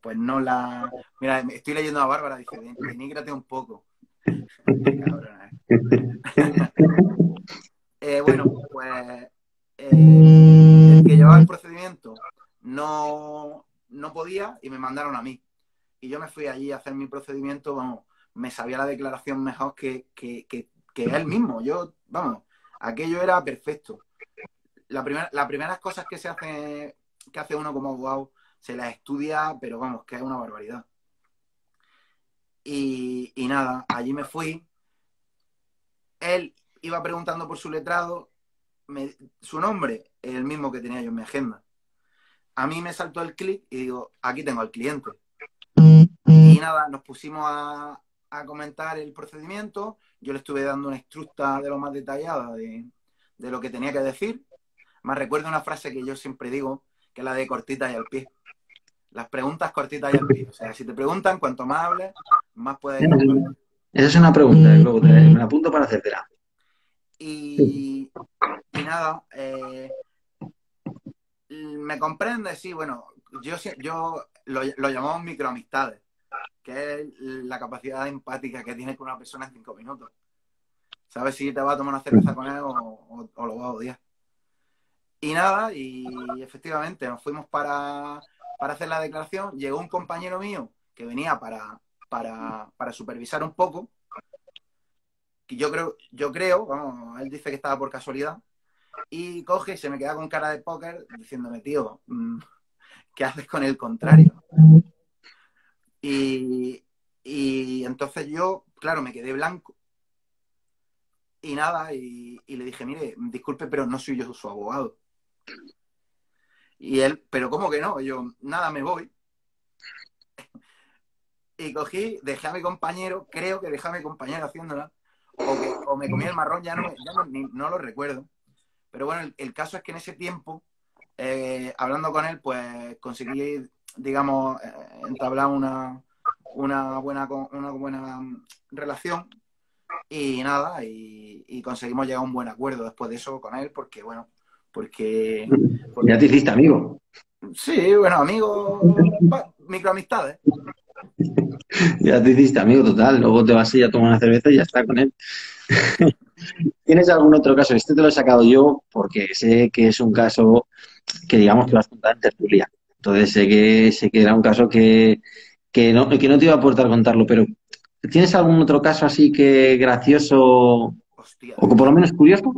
pues no la... Mira, estoy leyendo a Bárbara, dice, denígrate un poco. Qué cabrona, ¿eh? Bueno, pues el que llevaba el procedimiento no podía y me mandaron a mí. Y yo me fui allí a hacer mi procedimiento, vamos, me sabía la declaración mejor que él mismo. Yo, vamos, aquello era perfecto. Las primeras cosas que hace uno como abogado, se las estudia, pero vamos, que es una barbaridad. Y nada, allí me fui. Él iba preguntando por su letrado, su nombre es el mismo que tenía yo en mi agenda. A mí me saltó el clic y digo, aquí tengo al cliente. Y nada, nos pusimos a comentar el procedimiento. Yo le estuve dando una instructa de lo más detallada de lo que tenía que decir. Me recuerdo una frase que yo siempre digo, que es la de cortita y al pie. Las preguntas cortitas y al pie. O sea, si te preguntan, cuanto más hables, más puedes indagar. Esa es una pregunta, luego me la apunto para hacértela. Y, y nada, me comprende, sí, bueno, yo lo llamamos microamistades, que es la capacidad empática que tienes con una persona en 5 minutos. Sabes si te vas a tomar una cerveza con él o lo vas a odiar. Y nada, y efectivamente nos fuimos para hacer la declaración. Llegó un compañero mío que venía para supervisar un poco, que yo creo, vamos, él dice que estaba por casualidad, y coge y se me queda con cara de póker diciéndome, tío, ¿qué haces con el contrario? Y entonces yo, claro, me quedé blanco y nada, y le dije, mire, disculpe, pero no soy yo su abogado. Y él, pero ¿cómo que no? Y yo, nada, me voy. Y cogí, dejé a mi compañero, creo que dejé a mi compañero haciéndola, o me comí el marrón, no lo recuerdo. Pero bueno, el caso es que en ese tiempo, hablando con él, pues conseguí, digamos, entablar una buena relación y nada, y conseguimos llegar a un buen acuerdo después de eso con él, porque bueno, porque Ya te hiciste amigo. sí, bueno, amigos, microamistades. Ya te hiciste amigo total. Luego te vas a ir a tomar una cerveza y ya está con él. ¿Tienes algún otro caso? Este te lo he sacado yo porque sé que es un caso que digamos que lo has contado en tertulia. Entonces sé que era un caso que no te iba a aportar contarlo, pero ¿tienes algún otro caso así que gracioso Hostia, o que por lo menos curioso?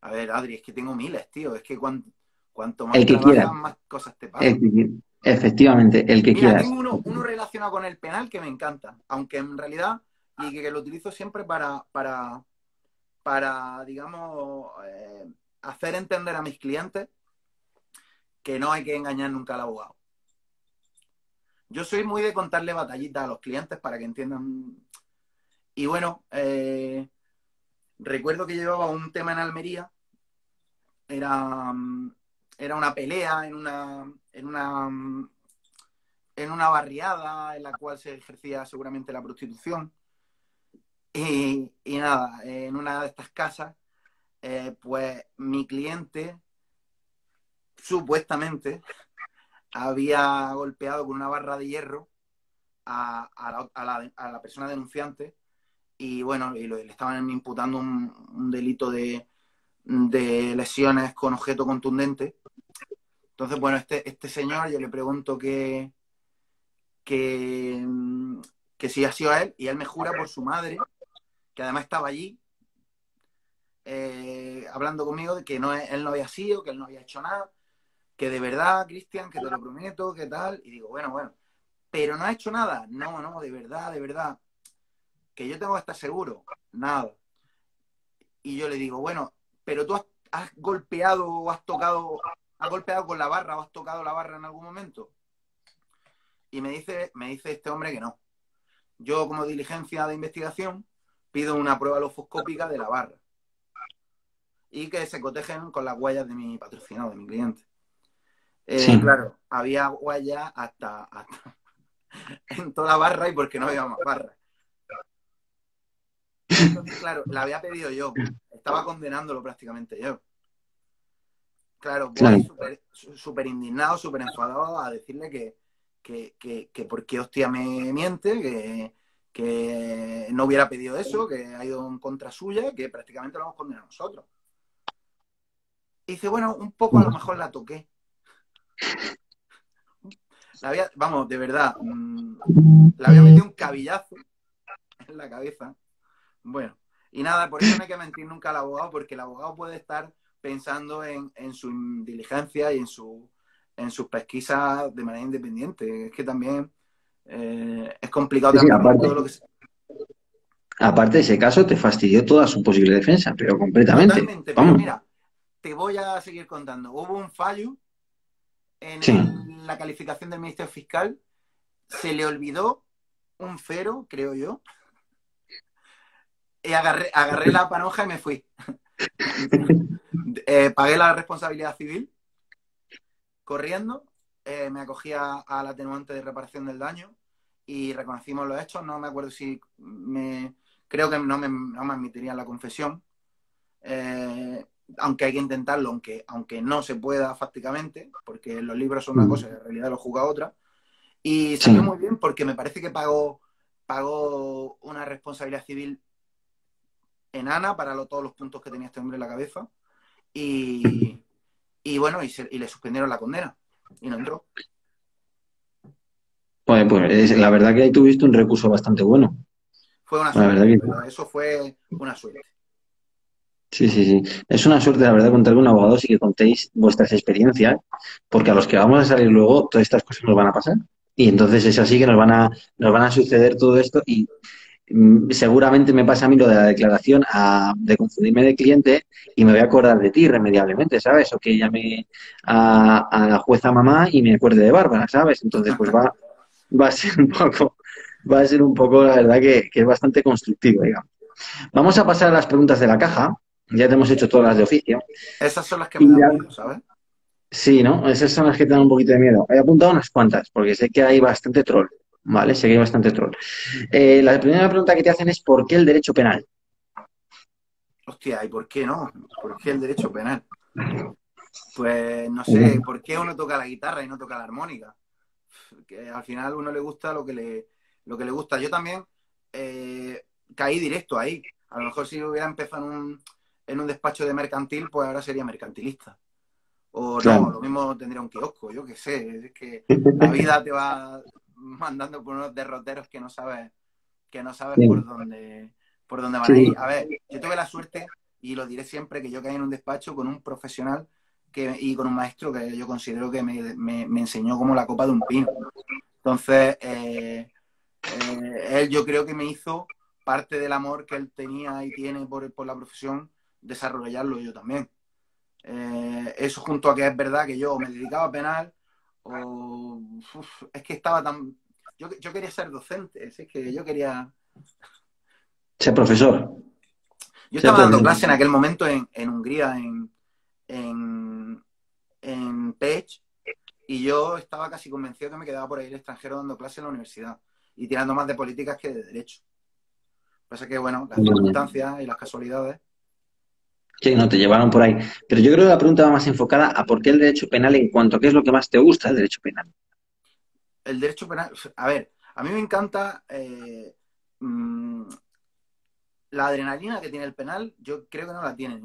a ver, Adri, es que tengo miles, tío. Es que cuanto más El que quieras. trabajas, más cosas te El pasan. que qui- Efectivamente, el que Mira, quieras. tengo uno relacionado con el penal que me encanta, aunque en realidad, y que lo utilizo siempre para digamos, hacer entender a mis clientes que no hay que engañar nunca al abogado. Yo soy muy de contarle batallitas a los clientes para que entiendan. Y bueno, recuerdo que llevaba un tema en Almería, era, era una pelea en una barriada en la cual se ejercía seguramente la prostitución. Y nada, en una de estas casas, pues mi cliente supuestamente había golpeado con una barra de hierro a la persona denunciante y bueno, le estaban imputando un delito de lesiones con objeto contundente. Entonces, bueno, este señor, yo le pregunto que, que sí ha sido él, y él me jura por su madre, que además estaba allí, hablando conmigo de que no, él no había sido, que él no había hecho nada, que de verdad, Cristian, que te lo prometo, que tal. Y digo, bueno, pero no ha hecho nada. No, de verdad, que yo tengo que estar seguro. Nada. Y yo le digo, bueno, pero tú has golpeado o has golpeado con la barra o has tocado la barra en algún momento. Y me dice este hombre que no. Yo, como diligencia de investigación, pido una prueba lofoscópica de la barra y que se cotejen con las huellas de mi patrocinado, de mi cliente. Sí, Claro, había huellas hasta en toda la barra, y porque no había más barra. Entonces, claro, la había pedido yo. Estaba condenándolo prácticamente yo. Claro, voy claro. súper indignado, súper enfadado a decirle que por qué hostia me miente, que no hubiera pedido eso, que ha ido en contra suya, que prácticamente lo hemos condenado nosotros. Y dice, bueno, un poco a lo mejor la toqué. Vamos, de verdad, le había metido un cabillazo en la cabeza. Bueno, y nada, por eso no hay que mentir nunca al abogado, porque el abogado puede estar pensando en su diligencia y en sus pesquisas de manera independiente. Es que también es complicado Sí, sí, transmitir todo lo que... aparte de ese caso, te fastidió toda su posible defensa, pero completamente. Totalmente, pero Vamos. mira, te voy a seguir contando. Hubo un fallo Sí. en la calificación del Ministerio Fiscal, se le olvidó un cero, creo yo, y agarré la panoja y me fui. Pagué la responsabilidad civil corriendo, me acogí al atenuante de reparación del daño y reconocimos los hechos. No me acuerdo si creo que no me admitirían la confesión, aunque hay que intentarlo, aunque no se pueda fácticamente, porque los libros son una cosa y en realidad los juzga otra. Y Sí. salió muy bien porque me parece que pagó una responsabilidad civil enana para todos los puntos que tenía este hombre en la cabeza. Y bueno, y le suspendieron la condena y no entró. Pues la verdad que ahí tuviste un recurso bastante bueno. Fue una La verdad suerte, que de verdad. Eso fue una suerte. sí, sí, sí. Es una suerte, la verdad, contar con un abogado y que contéis vuestras experiencias, porque a los que vamos a salir luego, todas estas cosas nos van a pasar. Y entonces es así que nos van a suceder todo esto y seguramente me pasa a mí lo de la declaración de confundirme de cliente y me voy a acordar de ti irremediablemente, ¿sabes? O que llame a la jueza mamá y me acuerde de Bárbara, ¿sabes? Entonces pues va a ser un poco, va a ser un poco, la verdad, que es bastante constructivo, digamos. Vamos a pasar a las preguntas de la caja. Ya te hemos hecho todas las de oficio. Esas son las que Y me dan ya, miedo, ¿sabes? sí, ¿no? Esas son las que te dan un poquito de miedo. He apuntado unas cuantas, porque sé que hay bastante troll, ¿vale? Sé que hay bastante troll. La primera pregunta que te hacen es ¿por qué el derecho penal? Hostia, ¿y por qué no? ¿Por qué el derecho penal? Pues no sé, ¿por qué uno toca la guitarra y no toca la armónica? Que al final a uno le gusta lo que le gusta. Yo también caí directo ahí. A lo mejor si hubiera empezado en un despacho de mercantil, pues ahora sería mercantilista. O no, Claro. lo mismo tendría un kiosco, yo qué sé. Es que la vida te va mandando por unos derroteros que no sabes Sí, por dónde van sí, a sí. ir. A ver, yo tuve la suerte, y lo diré siempre, que yo caí en un despacho con un profesional y con un maestro que yo considero que me enseñó como la copa de un pino. Entonces, él yo creo que me hizo parte del amor que él tenía y tiene por la profesión, desarrollarlo yo también. Eso junto a que es verdad que yo me dedicaba a penal, es que estaba tan... Yo quería ser docente, es que yo quería... Ser profesor. Yo Ser estaba dando profesor. clase en aquel momento en Hungría, en, en Pécs, y yo estaba casi convencido que me quedaba por ahí el extranjero dando clase en la universidad y tirando más de políticas que de derecho. Pasa que, bueno, las circunstancias y las casualidades. Sí, no, te llevaron por ahí. Pero yo creo que la pregunta va más enfocada a por qué el derecho penal en cuanto a qué es lo que más te gusta del derecho penal. El derecho penal, a ver, a mí me encanta la adrenalina que tiene el penal. Yo creo que no la tiene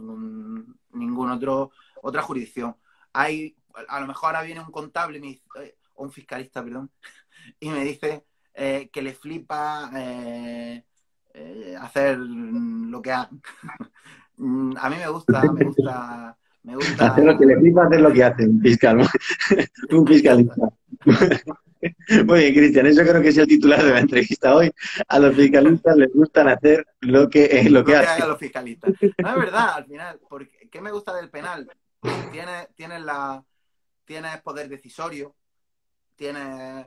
otra jurisdicción. A lo mejor ahora viene un contable y me dice, un fiscalista, perdón, y me dice que le flipa hacer lo que hagan. A mí me Hacer lo que gusta. le flipa, hacer lo que hace un fiscal, ¿no? Un Ya está. fiscalista. Muy bien, Cristian, eso creo que es el titular de la entrevista hoy. A los fiscalistas les gustan hacer lo que Lo que hagan hacen. los fiscalistas. No es verdad, al final, porque ¿qué me gusta del penal? Tienes poder decisorio, tienes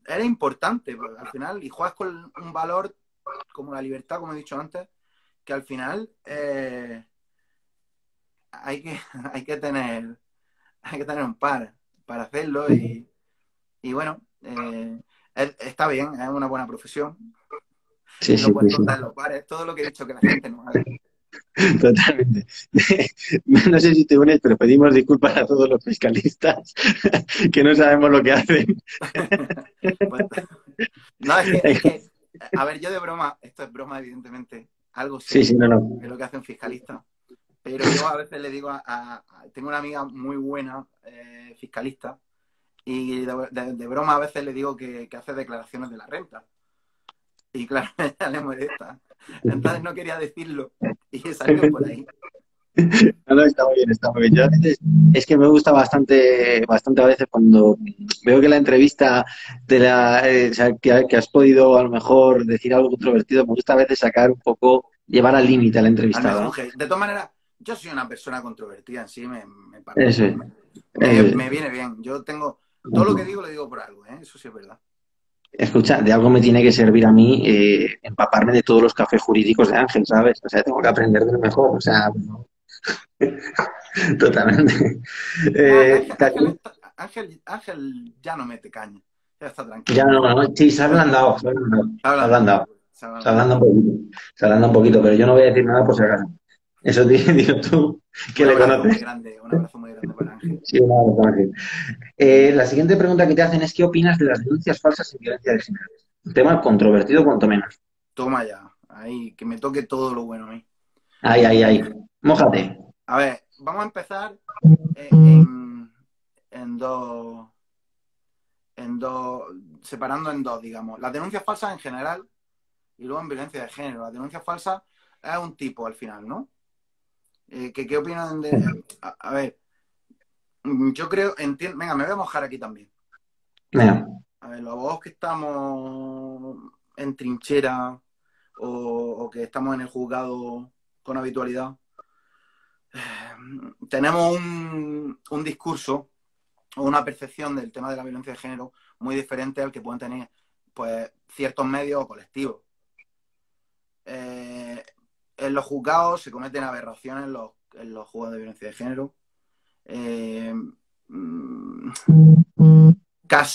era importante al final y juegas con un valor como la libertad, como he dicho antes, que al final hay que, hay que tener hay que tener un par para hacerlo y bueno, está bien, es una buena profesión Sí, y lo sí, sí, puedes sí. contar en los bares, todo lo que he dicho que la gente no haga. Totalmente. No sé si te unes, pero pedimos disculpas a todos los fiscalistas que no sabemos lo que hacen. Pues, no, a ver, yo de broma, esto es broma evidentemente, algo Sí, sé sí, no, no. de lo que hace un fiscalista, pero yo a veces le digo tengo una amiga muy buena, fiscalista, y de broma a veces le digo que hace declaraciones de la renta. Y claro, a ella le molesta. Entonces no quería decirlo y salió por ahí. No, no, está muy bien, está muy bien. Yo a veces, es que me gusta bastante, bastante a veces cuando veo que la entrevista o sea, que has podido a lo mejor decir algo controvertido, me gusta a veces sacar un poco, llevar al límite al Al entrevistado, ¿no? mejunje. De todas maneras, yo soy una persona controvertida en sí, me Eso parto. es, eso es. Me viene bien. Yo tengo, todo lo que digo lo digo por algo, ¿eh? Eso sí es verdad. Escucha, de algo me tiene que servir a mí empaparme de todos los cafés jurídicos de Ángel, ¿sabes? O sea, tengo que aprender de lo mejor, o sea, totalmente. No, Eh, Ángel ya no mete caña. Ya está ya tranquilo. no, no, sí, se ha ablandado, se ha ablandado, Está se ha hablando un ablandado, poco. Se ha se hablando un ablanda un poco. poquito, se ablanda un poquito, pero yo no voy a decir nada por si acaso. Eso digo tú, que le conoces. Un abrazo muy grande para Ángel. Sí, una vez, Ángel. La siguiente pregunta que te hacen es ¿qué opinas de las denuncias falsas en violencia de género? Un tema controvertido cuanto menos. Toma ya. Ahí, que me toque todo lo bueno a mí. Ay, ay, ay. Mójate. A ver, vamos a empezar en dos, separando en dos, digamos. Las denuncias falsas en general y luego en violencia de género. Las denuncias falsas es un tipo al final, ¿no? ¿Qué opinan de...? A ver, yo creo, venga, me voy a mojar aquí también. Venga. A ver, los abogados que estamos en trinchera o que estamos en el juzgado con habitualidad, tenemos un discurso o una percepción del tema de la violencia de género muy diferente al que pueden tener pues ciertos medios o colectivos. En los juzgados se cometen aberraciones en los juzgados de violencia de género.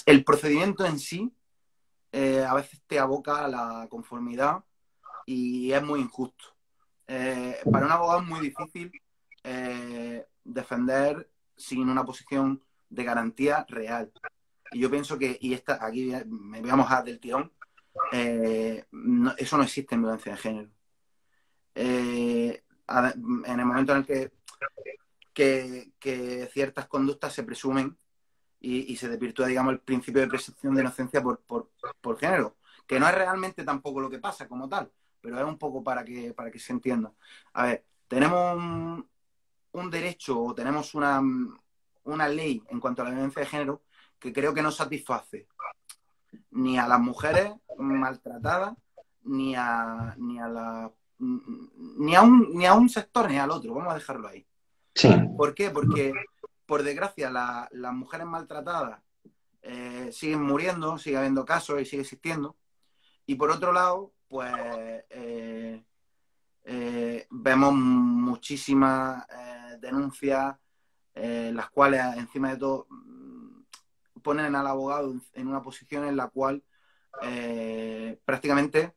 El procedimiento en sí a veces te aboca a la conformidad y es muy injusto. Para un abogado es muy difícil defender sin una posición de garantía real. Y yo pienso que, aquí me voy a mojar del tirón, eso no existe en violencia de género. En el momento en el que ciertas conductas se presumen y se desvirtúa, digamos, el principio de presunción de inocencia por género, que no es realmente tampoco lo que pasa como tal, pero es un poco para que se entienda. A ver, tenemos un derecho o tenemos una ley en cuanto a la violencia de género que creo que no satisface ni a las mujeres maltratadas, ni a un sector ni al otro. Vamos a dejarlo ahí. Sí. ¿Por qué? Porque, por desgracia, las mujeres maltratadas siguen muriendo, sigue habiendo casos y sigue existiendo. Y por otro lado, pues vemos muchísimas denuncias, las cuales, encima de todo, ponen al abogado en una posición en la cual prácticamente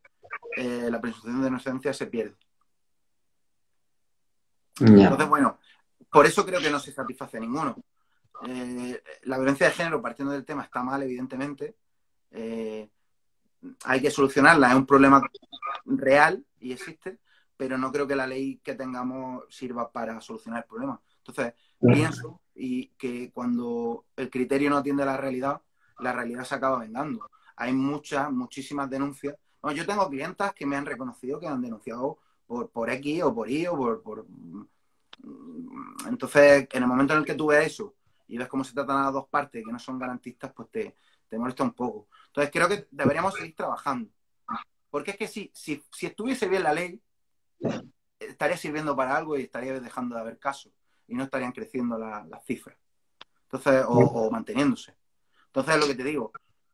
la presunción de inocencia se pierde. Ya. Entonces, bueno, por eso creo que no se satisface ninguno. La violencia de género, partiendo del tema, está mal, evidentemente. Hay que solucionarla, es un problema real y existe, pero no creo que la ley que tengamos sirva para solucionar el problema. Entonces, pienso, y que cuando el criterio no atiende a la realidad se acaba vengando. Hay muchísimas denuncias. Bueno, yo tengo clientas que me han reconocido que han denunciado por X o por Y o por... Entonces, en el momento en el que tú ves eso y ves cómo se tratan a las dos partes que no son garantistas, pues te molesta un poco. Entonces, creo que deberíamos seguir trabajando. Porque es que si estuviese bien la ley, estaría sirviendo para algo y estaría dejando de haber casos y no estarían creciendo las cifras. Entonces, o manteniéndose. Entonces, es lo que te digo.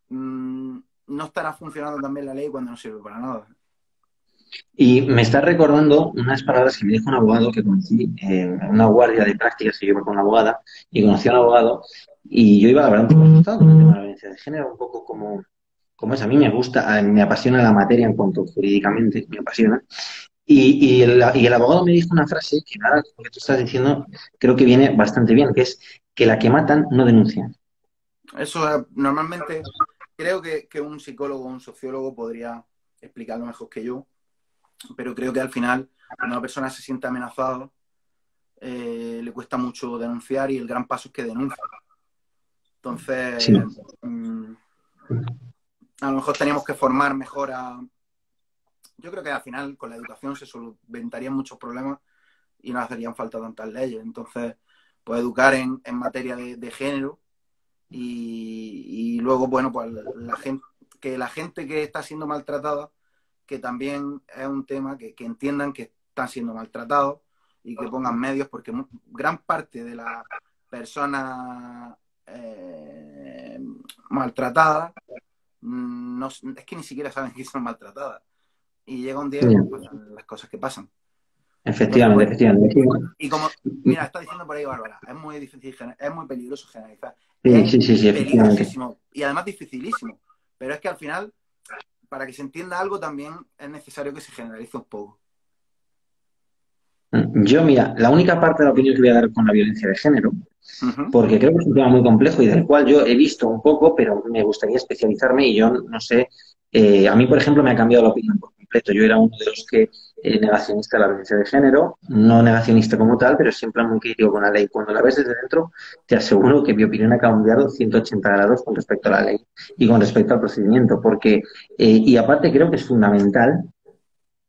No estará funcionando también la ley cuando no sirve para nada. Y me está recordando unas palabras que me dijo un abogado que conocí en una guardia de prácticas que yo iba con una abogada y conocí a un abogado y yo iba a hablar un poco asustado con el tema de la violencia de género, un poco como es. A mí me gusta, me apasiona la materia en cuanto jurídicamente, me apasiona. Y el abogado me dijo una frase que ahora, lo que tú estás diciendo, creo que viene bastante bien, que es que la que matan no denuncia. Eso normalmente creo que un psicólogo o un sociólogo podría explicarlo mejor que yo, pero creo que al final, cuando una persona se siente amenazada, le cuesta mucho denunciar y el gran paso es que denuncie. Sí, Entonces, a lo mejor teníamos que formar mejor a... Yo creo que al final con la educación se solventarían muchos problemas y no hacerían falta tantas leyes. Entonces, pues educar en materia de género y luego, bueno, pues la gente que está siendo maltratada, que también es un tema que entiendan que están siendo maltratados y que pongan medios, porque gran parte de las personas maltratadas no, es que ni siquiera saben que son maltratadas. Y llega un día sí, y pues pasan las cosas que pasan. Entonces, efectivamente, bueno, efectivamente. y como, mira, está diciendo por ahí Bárbara, es muy difícil, es muy peligroso generalizar. Sí, Es sí, sí, sí, efectivamente. peligrosísimo y además dificilísimo. Pero es que al final, para que se entienda algo, también es necesario que se generalice un poco. Yo, mira, la única parte de la opinión que voy a dar con la violencia de género, Ujú. porque creo que es un tema muy complejo y del cual yo he visto un poco, pero me gustaría especializarme y yo no sé, a mí, por ejemplo, me ha cambiado la opinión por completo. Yo era uno de los que negacionista de la violencia de género, no negacionista como tal, pero siempre muy crítico con la ley. Cuando la ves desde dentro, te aseguro que mi opinión ha cambiado 180 grados con respecto a la ley y con respecto al procedimiento, porque, y aparte creo que es fundamental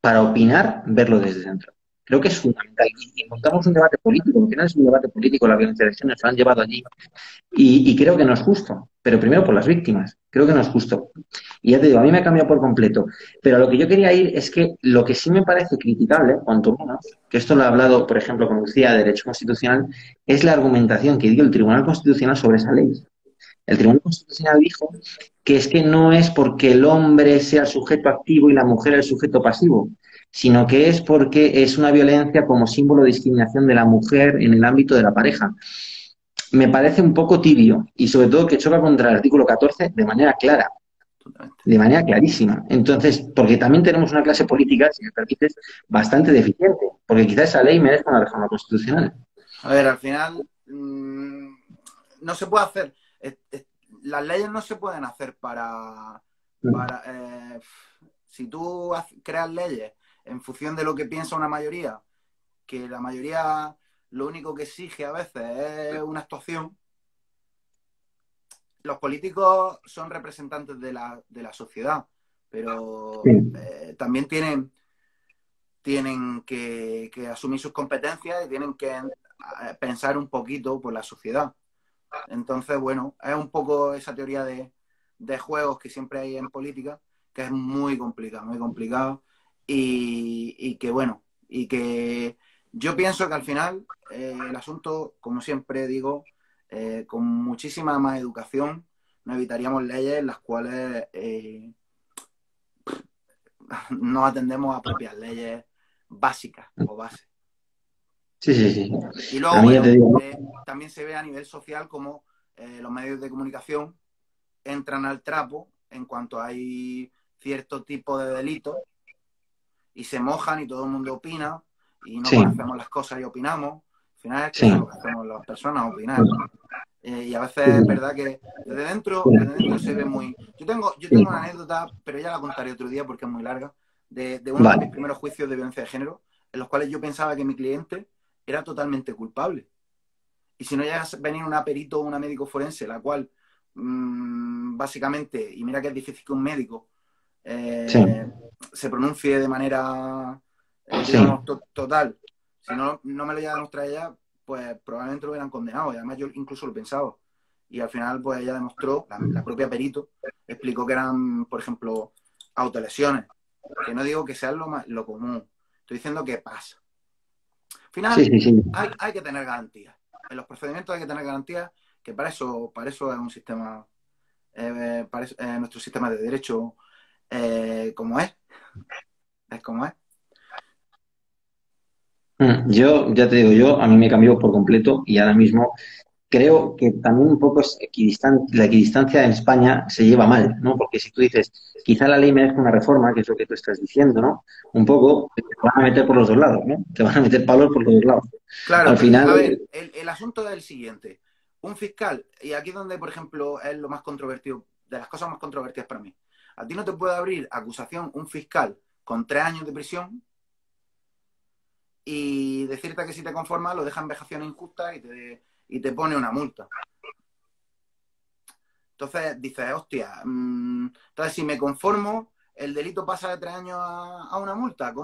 para opinar, verlo desde dentro. Creo que es fundamental. Y montamos un debate político, al final es un debate político, la violencia de género, se lo han llevado allí. Y creo que no es justo, pero primero por las víctimas, creo que no es justo. Y ya te digo, a mí me ha cambiado por completo. Pero a lo que yo quería ir es que lo que sí me parece criticable, cuanto menos, que esto lo he hablado, por ejemplo, con Lucía de Derecho Constitucional, es la argumentación que dio el Tribunal Constitucional sobre esa ley. El Tribunal Constitucional dijo que es que no es porque el hombre sea el sujeto activo y la mujer el sujeto pasivo, sino que es porque es una violencia como símbolo de discriminación de la mujer en el ámbito de la pareja. Me parece un poco tibio y sobre todo que choca contra el artículo 14 de manera clara, Totalmente. de manera clarísima. Entonces, porque también tenemos una clase política, si me permites, bastante deficiente, porque quizá esa ley merezca una reforma constitucional. A ver, al final no se puede hacer. Las leyes no se pueden hacer para si tú creas leyes en función de lo que piensa una mayoría, que la mayoría lo único que exige a veces es una actuación. Los políticos son representantes de la sociedad, pero Sí, también tienen que asumir sus competencias y tienen que pensar un poquito por la sociedad. Entonces, bueno, es un poco esa teoría de juegos que siempre hay en política, que es muy complicado, y que bueno, y que yo pienso que al final el asunto, como siempre digo, con muchísima más educación, nos evitaríamos leyes en las cuales no atendemos a propias leyes básicas o bases. sí, sí, sí. Y luego, A mí ya te bueno, digo, también se ve a nivel social como los medios de comunicación entran al trapo en cuanto hay cierto tipo de delitos y se mojan y todo el mundo opina y no sí, conocemos las cosas y opinamos. Al final es que sí. eso es lo que hacemos las personas, opinar. Y a veces es verdad que desde dentro se ve muy... Yo Sí. tengo una anécdota, pero ya la contaré otro día porque es muy larga, de uno de mis Vale. primeros juicios de violencia de género, en los cuales yo pensaba que mi cliente era totalmente culpable. Y si no llega a venir una perito o una médico forense, la cual básicamente, y mira que es difícil que un médico Sí, se pronuncie de manera, sí. digamos, total, si no me lo llega a demostrar ella, pues probablemente lo hubieran condenado. Y además yo incluso lo pensaba. Y al final, pues ella demostró, la propia perito, explicó que eran, por ejemplo, autolesiones. Que no digo que sea lo común. Estoy diciendo que pasa. Al Sí, final, sí, sí. hay que tener garantías. En los procedimientos hay que tener garantías, que para eso es un sistema, nuestro sistema de derecho como es como es. Yo, ya te digo, a mí me cambió por completo y ahora mismo creo que también un poco la equidistancia en España se lleva mal, ¿no? Porque si tú dices, quizá la ley merezca una reforma, que es lo que tú estás diciendo, ¿no? Un poco te van a meter por los dos lados, ¿no? Te van a meter palos por los dos lados. Claro, Al pero final, a ver, el asunto es el siguiente. Un fiscal, y aquí es donde, por ejemplo, es lo más controvertido, de las cosas más controvertidas para mí. A ti no te puede abrir acusación un fiscal con 3 años de prisión y decirte que si te conformas lo deja en vejación injusta y te pone una multa. Entonces dices, hostia, entonces si me conformo, el delito pasa de 3 años a una multa.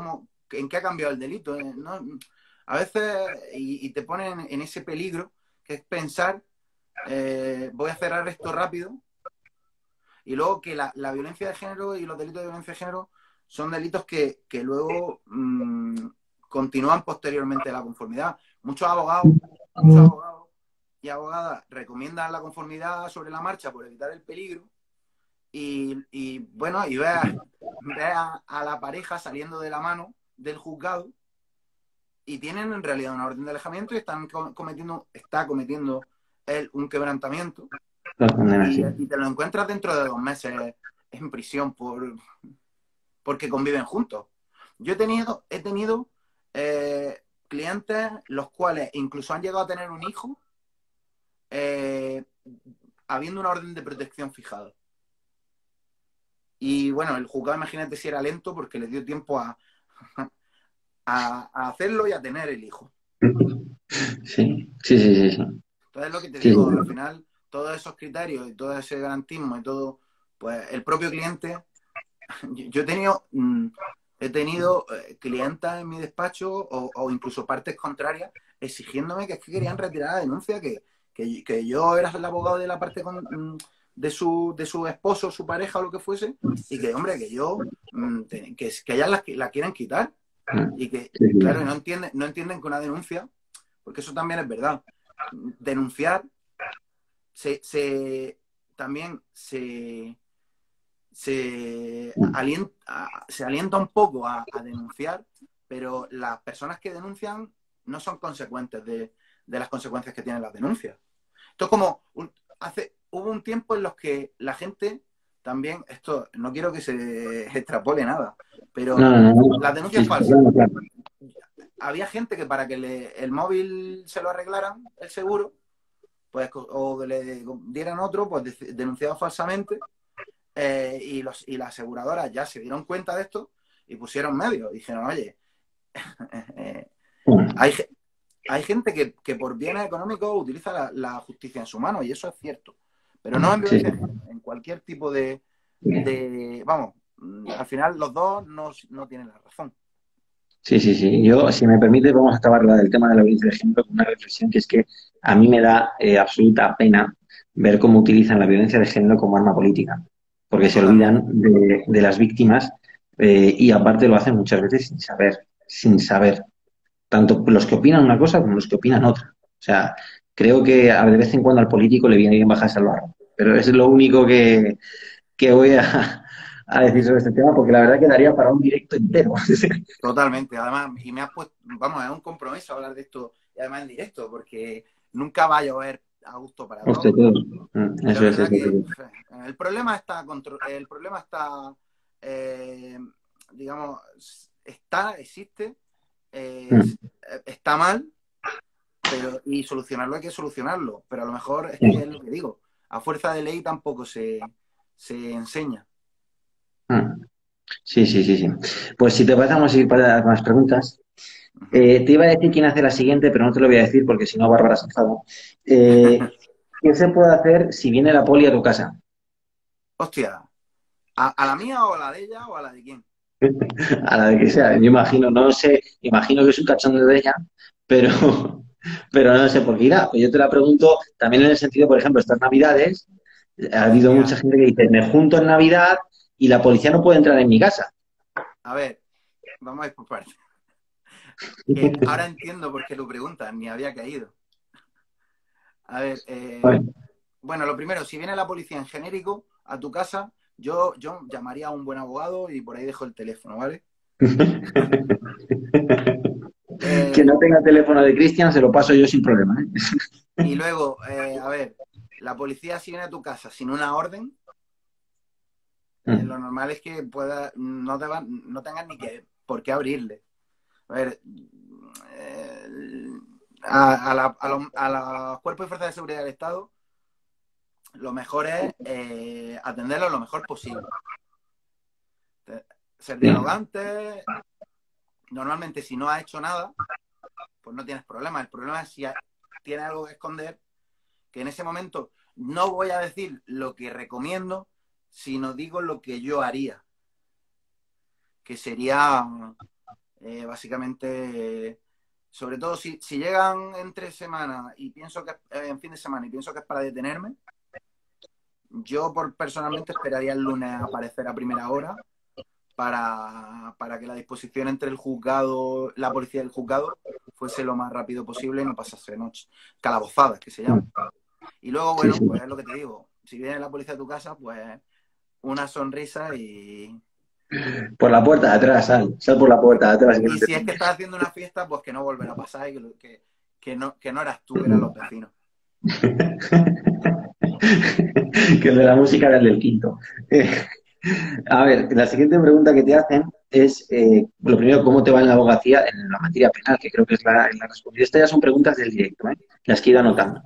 ¿En qué ha cambiado el delito? ¿No? A veces, y te ponen en ese peligro, que es pensar, voy a cerrar esto rápido, y luego que la violencia de género y los delitos de violencia de género son delitos que luego continúan posteriormente a la conformidad. Muchos abogados y abogadas recomiendan la conformidad sobre la marcha por evitar el peligro bueno, y ve a la pareja saliendo de la mano del juzgado y tienen en realidad una orden de alejamiento y está cometiendo él un quebrantamiento las condenas, sí. y te lo encuentras dentro de 2 meses en prisión porque conviven juntos. Yo he tenido clientes los cuales incluso han llegado a tener un hijo eh, habiendo una orden de protección fijada. Y bueno, el juzgado, imagínate si era lento porque le dio tiempo a hacerlo y a tener el hijo. Sí, sí, sí, sí, sí. Entonces, lo que te Sí, digo, al sí. final, todos esos criterios y todo ese garantismo y todo, pues el propio cliente, yo he tenido clientas en mi despacho o incluso partes contrarias exigiéndome que es que querían retirar la denuncia, que yo era el abogado de la parte de su esposo, su pareja o lo que fuese, y que, hombre, que yo, que ellas la quieren quitar. Y que, Sí, claro, sí. no entienden que una denuncia, porque eso también es verdad, denunciar también se alienta un poco a denunciar, pero las personas que denuncian no son consecuentes de las consecuencias que tienen las denuncias. Esto es como, hubo un tiempo en los que la gente también, esto no quiero que se extrapole nada, No, pero no, no, las no. Sí, denuncias sí, falsas. claro, claro. Había gente que para que el móvil se lo arreglaran, el seguro, pues o le dieran otro, pues denunciaba falsamente y las aseguradoras ya se dieron cuenta de esto y pusieron medios. Dijeron, oye, eh, hay, hay gente que por bienes económicos utiliza la justicia en su mano y eso es cierto. Pero no en Sí, violencia sí. de género, en cualquier tipo de, Sí. de vamos, al final los dos no tienen la razón. Sí, sí, sí. Yo, si me permite, vamos a acabar del tema de la violencia de género con una reflexión que es que a mí me da absoluta pena ver cómo utilizan la violencia de género como arma política, porque se olvidan Totalmente. de las víctimas y aparte lo hacen muchas veces sin saber, tanto los que opinan una cosa como los que opinan otra. O sea, creo que de vez en cuando al político le viene bien bajarse al barro, pero es lo único que voy a decir sobre este tema, porque la verdad quedaría para un directo entero. Totalmente, además, y me has puesto, vamos, es un compromiso hablar de esto, y además en directo, porque nunca va a llover a gusto para Usted todos. todo. Pero Eso es es, verdad eso que es. el problema está, eh, digamos, existe, eh, Mm, está mal, y solucionarlo hay que solucionarlo, pero a lo mejor es que es sí. lo que digo, a fuerza de ley tampoco se enseña. Mm, sí, sí, sí, sí. Pues si te parece, vamos a ir para las preguntas. Ujú. Te iba a decir quién hace la siguiente, pero no te lo voy a decir porque si no, Bárbara se enfada. Eh, ¿Qué se puede hacer si viene la poli a tu casa? Hostia, ¿a la mía o a la de ella o a la de quién? A la de que sea, yo imagino, no sé, imagino que es un cachondo de ella, pero, pero no sé por qué irá. Pues yo te la pregunto también en el sentido, por ejemplo, estas Navidades, ha habido mucha Hostia, gente que dice, me junto en Navidad y la policía no puede entrar en mi casa. a ver, vamos a ir por partes. Que ahora entiendo por qué lo preguntas, ni había caído. A ver, Bueno. bueno, lo primero, si viene la policía en genérico a tu casa, yo llamaría a un buen abogado y por ahí dejo el teléfono, ¿vale? Que Eh, no tenga teléfono de Cristian, se lo paso yo sin problema, ¿eh? y luego, a ver, la policía si viene a tu casa sin una orden, lo normal es que no tengas ni que por qué abrirle. A ver, a los cuerpos y fuerzas de seguridad del Estado, lo mejor es atenderlo lo mejor posible. Ser Sí. dialogante. Normalmente, si no has hecho nada, pues no tienes problema. El problema es si tienes algo que esconder, que en ese momento no voy a decir lo que recomiendo, sino digo lo que yo haría, que sería básicamente, sobre todo si llegan entre semanas y pienso que en fin de semana y pienso que es para detenerme, yo personalmente esperaría el lunes a aparecer a primera hora para que la disposición entre el juzgado, la policía y el juzgado fuese lo más rápido posible y no pasase noche. Calabozadas, que se llama. Y luego, Sí, bueno, sí. pues es lo que te digo. Si viene la policía a tu casa, pues una sonrisa Por la puerta de atrás, sal por la puerta de atrás y que no y te si es que pillen. estás haciendo una fiesta, pues que no volverá a pasar y que no eras tú, que eran los vecinos. Que el de la música era el del quinto. Eh, a ver, la siguiente pregunta que te hacen es, lo primero, ¿cómo te va en la abogacía en la materia penal? Que creo que es la respuesta. Estas ya son preguntas del directo, ¿eh? Las que he ido Vale. anotando.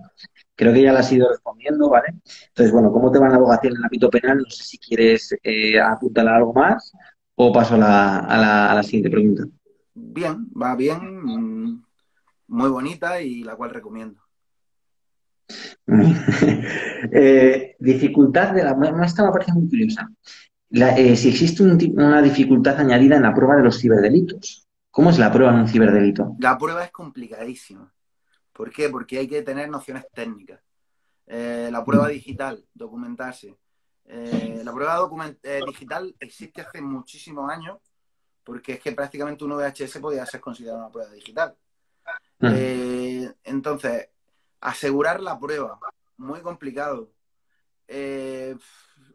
Creo que ya las he ido respondiendo, ¿vale? Entonces, bueno, ¿cómo te va en la abogacía en el ámbito penal? No sé si quieres apuntar algo más o paso a la siguiente pregunta. Bien, va bien, muy bonita y la cual recomiendo. Dificultad de la... Esta me parece muy curiosa. Si existe una dificultad añadida en la prueba de los ciberdelitos. ¿Cómo es la prueba en un ciberdelito? La prueba es complicadísima. ¿Por qué? Porque hay que tener nociones técnicas. La prueba digital, documentarse. La prueba digital existe hace muchísimos años porque es que prácticamente un VHS podía ser considerado una prueba digital. Mm, Entonces, asegurar la prueba, muy complicado. Eh,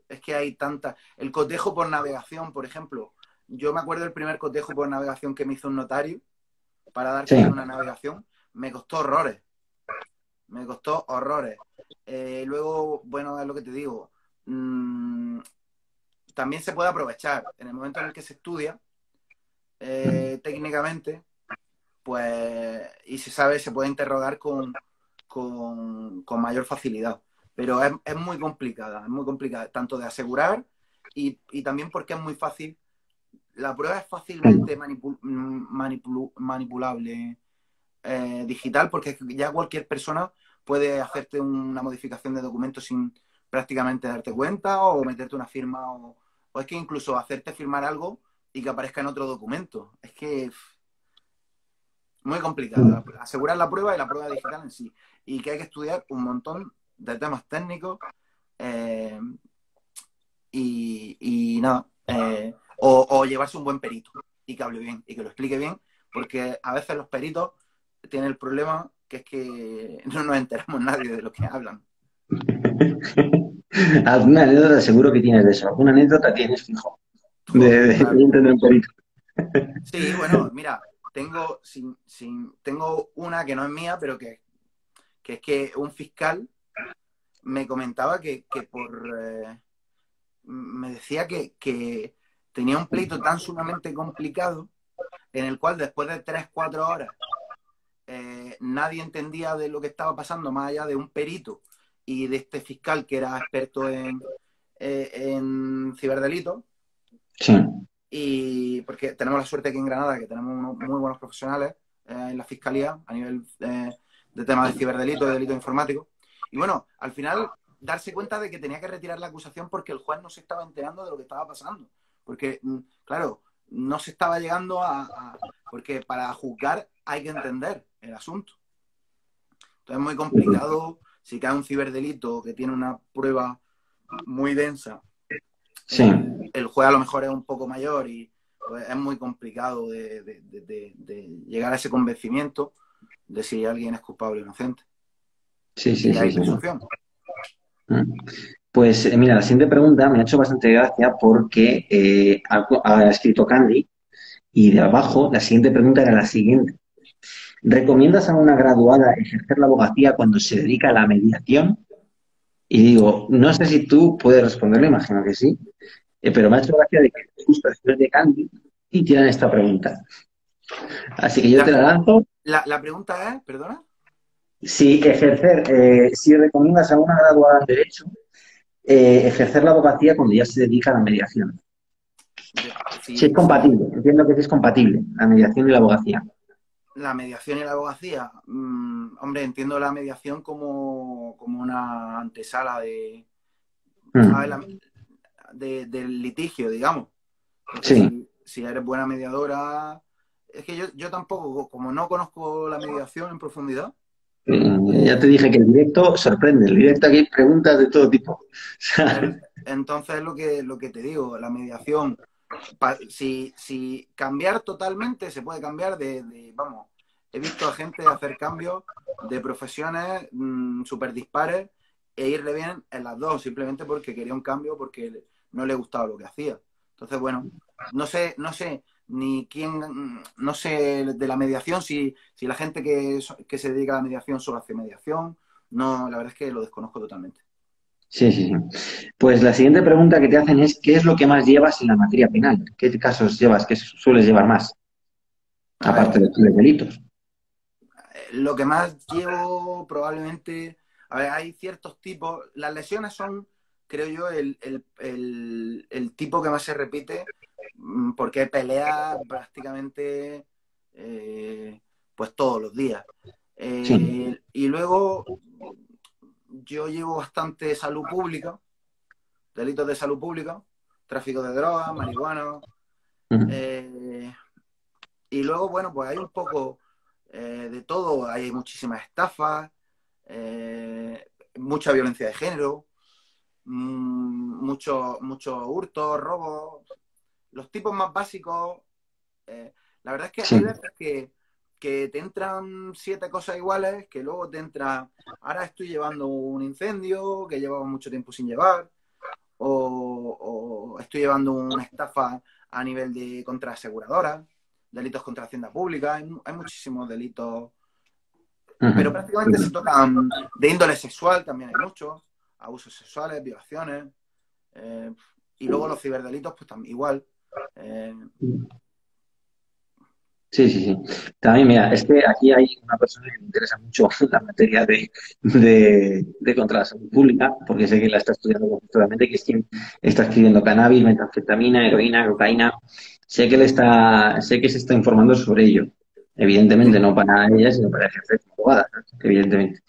es que hay tantas. El cotejo por navegación, por ejemplo. Yo me acuerdo del primer cotejo por navegación que me hizo un notario para dar sí. fe de una navegación. Me costó horrores. Me costó horrores. Luego, bueno, es lo que te digo. Mm, también se puede aprovechar. En el momento en el que se estudia, técnicamente, pues, y se sabe, se puede interrogar con mayor facilidad. Pero es muy complicada, tanto de asegurar y también porque es muy fácil. La prueba es fácilmente manipulable digital porque ya cualquier persona puede hacerte una modificación de documentos sin prácticamente darte cuenta o meterte una firma o es que incluso hacerte firmar algo y que aparezca en otro documento. Es que muy complicada. Asegurar la prueba y la prueba digital en sí. Y que hay que estudiar un montón de temas técnicos eh, y nada. O llevarse un buen perito y que hable bien y que lo explique bien, porque a veces los peritos tienen el problema que es que no nos enteramos nadie de lo que hablan. Alguna anécdota seguro que tienes de eso. Alguna anécdota tienes, fijo. Joder, De claro. entender un perito. Sí, bueno, mira, tengo una que no es mía, pero que es que un fiscal me comentaba me decía que tenía un pleito tan sumamente complicado en el cual después de 3 4 horas nadie entendía de lo que estaba pasando más allá de un perito y de este fiscal que era experto en ciberdelitos, Sí. Y porque tenemos la suerte aquí en Granada que tenemos unos muy buenos profesionales en la fiscalía a nivel de temas de ciberdelito, de delito informático. Y bueno, al final darse cuenta de que tenía que retirar la acusación porque el juez no se estaba enterando de lo que estaba pasando. Porque, claro, no se estaba llegando porque para juzgar hay que entender el asunto. Entonces es muy complicado si cae un ciberdelito que tiene una prueba muy densa. Sí, El juez a lo mejor es un poco mayor y pues, es muy complicado de llegar a ese convencimiento de si alguien es culpable o inocente. sí, Y sí, ya sí, hay sí. presunción. Pues mira, la siguiente pregunta me ha hecho bastante gracia porque ha escrito Candy y de abajo la siguiente pregunta era la siguiente. ¿Recomiendas a una graduada ejercer la abogacía cuando se dedica a la mediación? Y digo, no sé si tú puedes responderlo, imagino que sí, pero me ha hecho gracia de que justo después de Candy y tiran esta pregunta. Así que yo te La, la lanzo. la pregunta es, perdona, Si recomiendas a una graduada en Derecho ejercer la abogacía cuando ya se dedica a la mediación. Si es si compatible, entiendo que sí es compatible, la mediación y la abogacía. la mediación y la abogacía, hombre, entiendo la mediación como una antesala a ver, Mm, del litigio, digamos. Entonces, sí, si eres buena mediadora, es que yo tampoco, como no conozco la mediación en profundidad, ya te eh, dije que el directo sorprende, el directo aquí hay preguntas de todo tipo. ¿Sabes? entonces lo que te digo, la mediación, si cambiar totalmente, se puede cambiar vamos, he visto a gente hacer cambios de profesiones súper dispares e irle bien en las dos, simplemente porque quería un cambio, porque no le gustaba lo que hacía. Entonces, bueno, no sé ni quién, no sé de la mediación, si la gente que se dedica a la mediación solo hace mediación, no, la verdad es que lo desconozco totalmente. Sí, sí, sí. Pues la siguiente pregunta que te hacen es, ¿qué es lo que más llevas en la materia penal? ¿Qué casos llevas? ¿Qué sueles llevar más? A ver, Aparte de los delitos. lo que más llevo probablemente, a ver, hay ciertos tipos, las lesiones son, creo yo, el tipo que más se repite, porque pelea prácticamente pues todos los días. Sí. Y luego yo llevo bastante salud pública, delitos de salud pública, tráfico de drogas, marihuana, Ujú. eh, y luego, bueno, pues hay un poco de todo, hay muchísimas estafas, mucha violencia de género, mucho hurto, robo, los tipos más básicos. La verdad es que Sí. hay veces que te entran 7 cosas iguales, que luego te entra, ahora estoy llevando un incendio que llevaba mucho tiempo sin llevar, o estoy llevando una estafa a nivel de contra aseguradoras, delitos contra Hacienda Pública, hay muchísimos delitos, pero prácticamente se Ujú. tocan de índole sexual, también hay muchos, abusos sexuales, violaciones, eh, y luego los ciberdelitos, pues también igual. Eh, Sí, sí, sí. También, mira, es que aquí hay una persona que me interesa mucho la materia de contra la salud pública, porque sé que la está estudiando conjuntamente, que es quien está escribiendo cannabis, metanfetamina, heroína, cocaína. Sé que se está informando sobre ello. Evidentemente, sí. no para ella, sino para ejercer como abogada, ¿no? Evidentemente.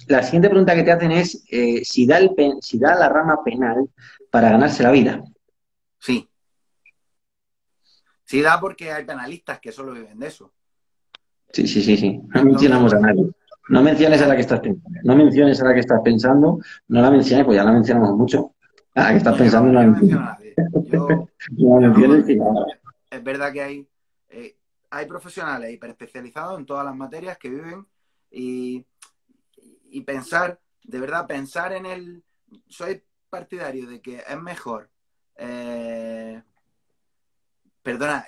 La siguiente pregunta que te hacen es si da la rama penal para ganarse la vida. Sí, sí da porque hay penalistas que solo viven de eso. Sí, sí, sí, sí. No Entonces, mencionamos a bueno, nadie. No menciones a ¿eh? la que estás pensando. No menciones a la que estás pensando. No la menciones, pues ya la mencionamos mucho. A la que estás No, yo pensando no, no yo la no menciono menciones. a nadie. Yo, No la pero vamos, menciones que ya. es verdad que hay profesionales hiperespecializados en todas las materias que viven y, y pensar, de verdad, pensar en el... Soy partidario de que es mejor... perdona,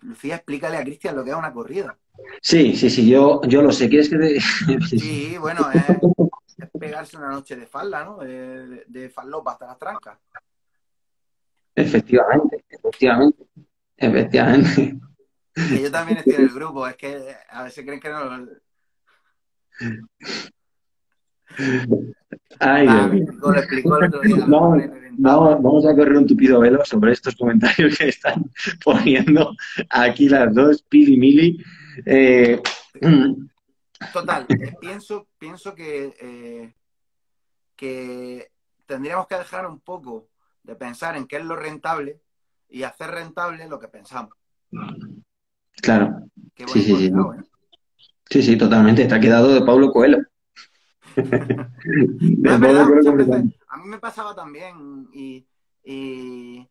Lucía, explícale a Cristian lo que es una corrida. Sí, sí, sí, yo lo sé. ¿Quieres que te...? Sí, bueno, es pegarse una noche de falda, ¿no? De falopa hasta las trancas. Efectivamente, efectivamente, efectivamente. Que yo también estoy en el grupo, es que a veces creen que no... Ay, Nada, Dios mío. lo explicó el otro día, a lo mejor Vamos, he reventado. vamos a correr un tupido velo sobre estos comentarios que están poniendo aquí las dos, Pili y Mili. Eh, Total, pienso que tendríamos que dejar un poco de pensar en qué es lo rentable y hacer rentable lo que pensamos. claro, Qué sí, bonito sí, ha sí. quedado, ¿eh? Sí, sí, totalmente. Te ha quedado de Pablo Coelho. No, De es Pablo verdad, Coelho muchas veces completamente. a mí me pasaba también y, y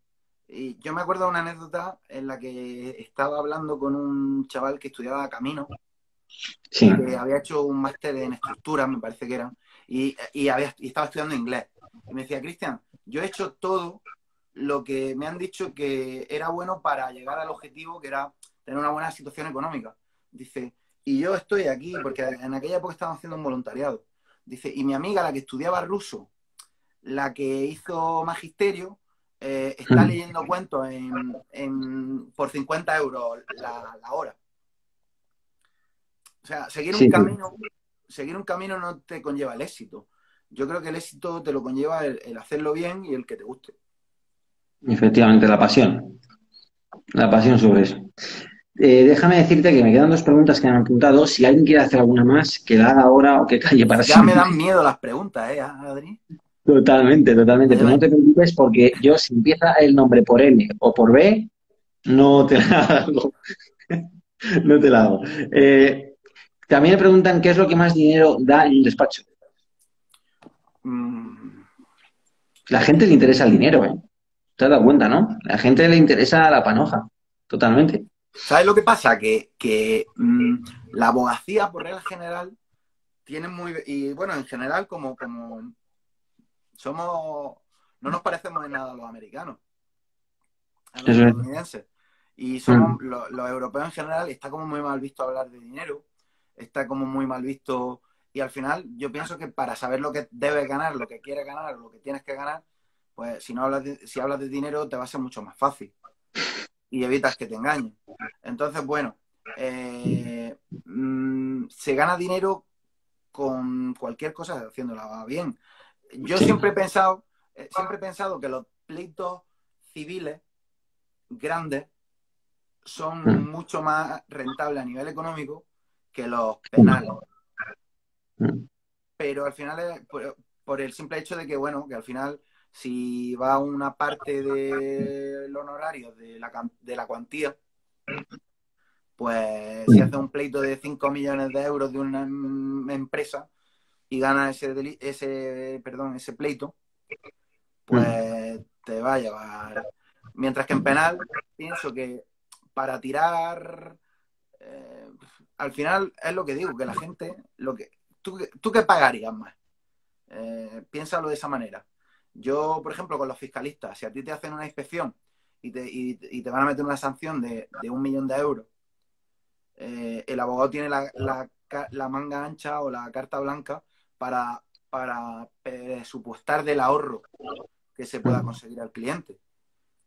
yo me acuerdo de una anécdota en la que estaba hablando con un chaval que estudiaba Camino Sí. y que había hecho un máster en estructura, me parece que era, y estaba estudiando inglés. Y me decía, Cristian, yo he hecho todo lo que me han dicho que era bueno para llegar al objetivo, que era tener una buena situación económica. Dice, y yo estoy aquí, porque en aquella época estaba haciendo un voluntariado. Dice, y mi amiga, la que estudiaba ruso, la que hizo magisterio, está leyendo cuentos por 50 euros la hora. O sea, Sí, sí. seguir un camino no te conlleva el éxito. Yo creo que el éxito te lo conlleva el hacerlo bien y el que te guste. Efectivamente, la pasión. La pasión sobre eso. Déjame decirte que me quedan dos preguntas que han apuntado. Si alguien quiere hacer alguna más, que la haga ahora o que calle para Ya me siempre. dan miedo las preguntas, ¿eh, Adri? Totalmente, totalmente. Pero no te preocupes porque yo, si empieza el nombre por N o por B, no te la hago. No te la hago. También me preguntan qué es lo que más dinero da en un despacho. Mm, La gente le interesa el dinero, ¿eh? ¿Te has dado cuenta, no? La gente le interesa la panoja. Totalmente. ¿Sabes lo que pasa? Que la abogacía, por regla general, tiene muy... Y bueno, en general, como somos... No nos parecemos en nada a los americanos, a los Eso es. estadounidenses. Y Mm. somos los europeos en general, está como muy mal visto hablar de dinero, está como muy mal visto. Y al final, yo pienso que para saber lo que debes ganar, lo que quieres ganar, lo que tienes que ganar, pues si hablas de dinero, te va a ser mucho más fácil y evitas que te engañen. Entonces, bueno, se gana dinero con cualquier cosa haciéndola bien. Yo Sí. siempre he pensado que los pleitos civiles grandes son Mm. mucho más rentables a nivel económico que los penales. Mm. Mm. Pero al final es por el simple hecho de que, bueno, que al final si va una parte del honorario de la cuantía, pues si hace Mm. un pleito de 5 millones de euros de una empresa y gana ese pleito, Mm. pues te va a llevar. Mientras que en penal, pienso que para tirar, eh, al final es lo que digo, que la gente, ¿tú qué pagarías más? Piénsalo de esa manera. Yo, por ejemplo, con los fiscalistas, si a ti te hacen una inspección y te van a meter una sanción de 1 millón de euros, el abogado tiene la manga ancha o la carta blanca para presupuestar del ahorro que se pueda Mm. conseguir al cliente.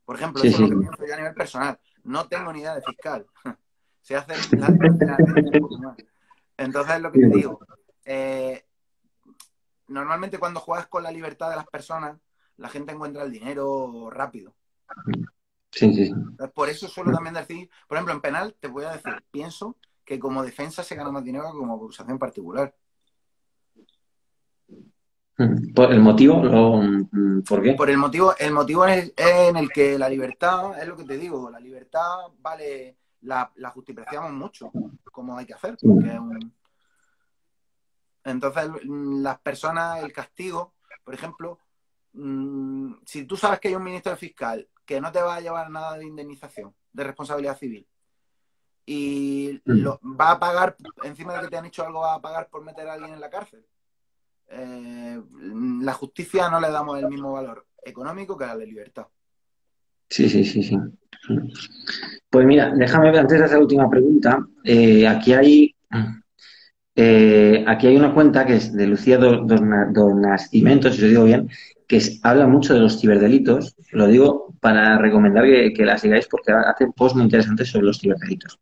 Por ejemplo, Sí, eso es sí, lo sí. que pienso yo a nivel personal. No tengo ni idea de fiscal. Se hacen las declaraciones y poco más. Entonces, es lo que te digo. Eh, Normalmente cuando juegas con la libertad de las personas, la gente encuentra el dinero rápido. Sí, sí, sí. Entonces, por eso suelo también decir, por ejemplo, en penal te voy a decir, pienso que como defensa se gana más dinero que como acusación particular. ¿Por el motivo? ¿Por qué? El motivo es en el que la libertad, es lo que te digo, la libertad vale, la justipreciamos mucho, como hay que hacer, Sí. porque es un... Entonces, las personas, el castigo, por ejemplo, si tú sabes que hay un ministro fiscal que no te va a llevar nada de indemnización, de responsabilidad civil, y Mm. va a pagar, encima de que te han hecho algo, va a pagar por meter a alguien en la cárcel. La justicia no le damos el mismo valor económico que a la de libertad. Sí, sí, sí, sí. Pues mira, déjame ver, antes de hacer la última pregunta, aquí hay una cuenta que es de Lucía Donascimento, si lo digo bien, habla mucho de los ciberdelitos. Lo digo para recomendar que la sigáis porque hace posts muy interesantes sobre los ciberdelitos.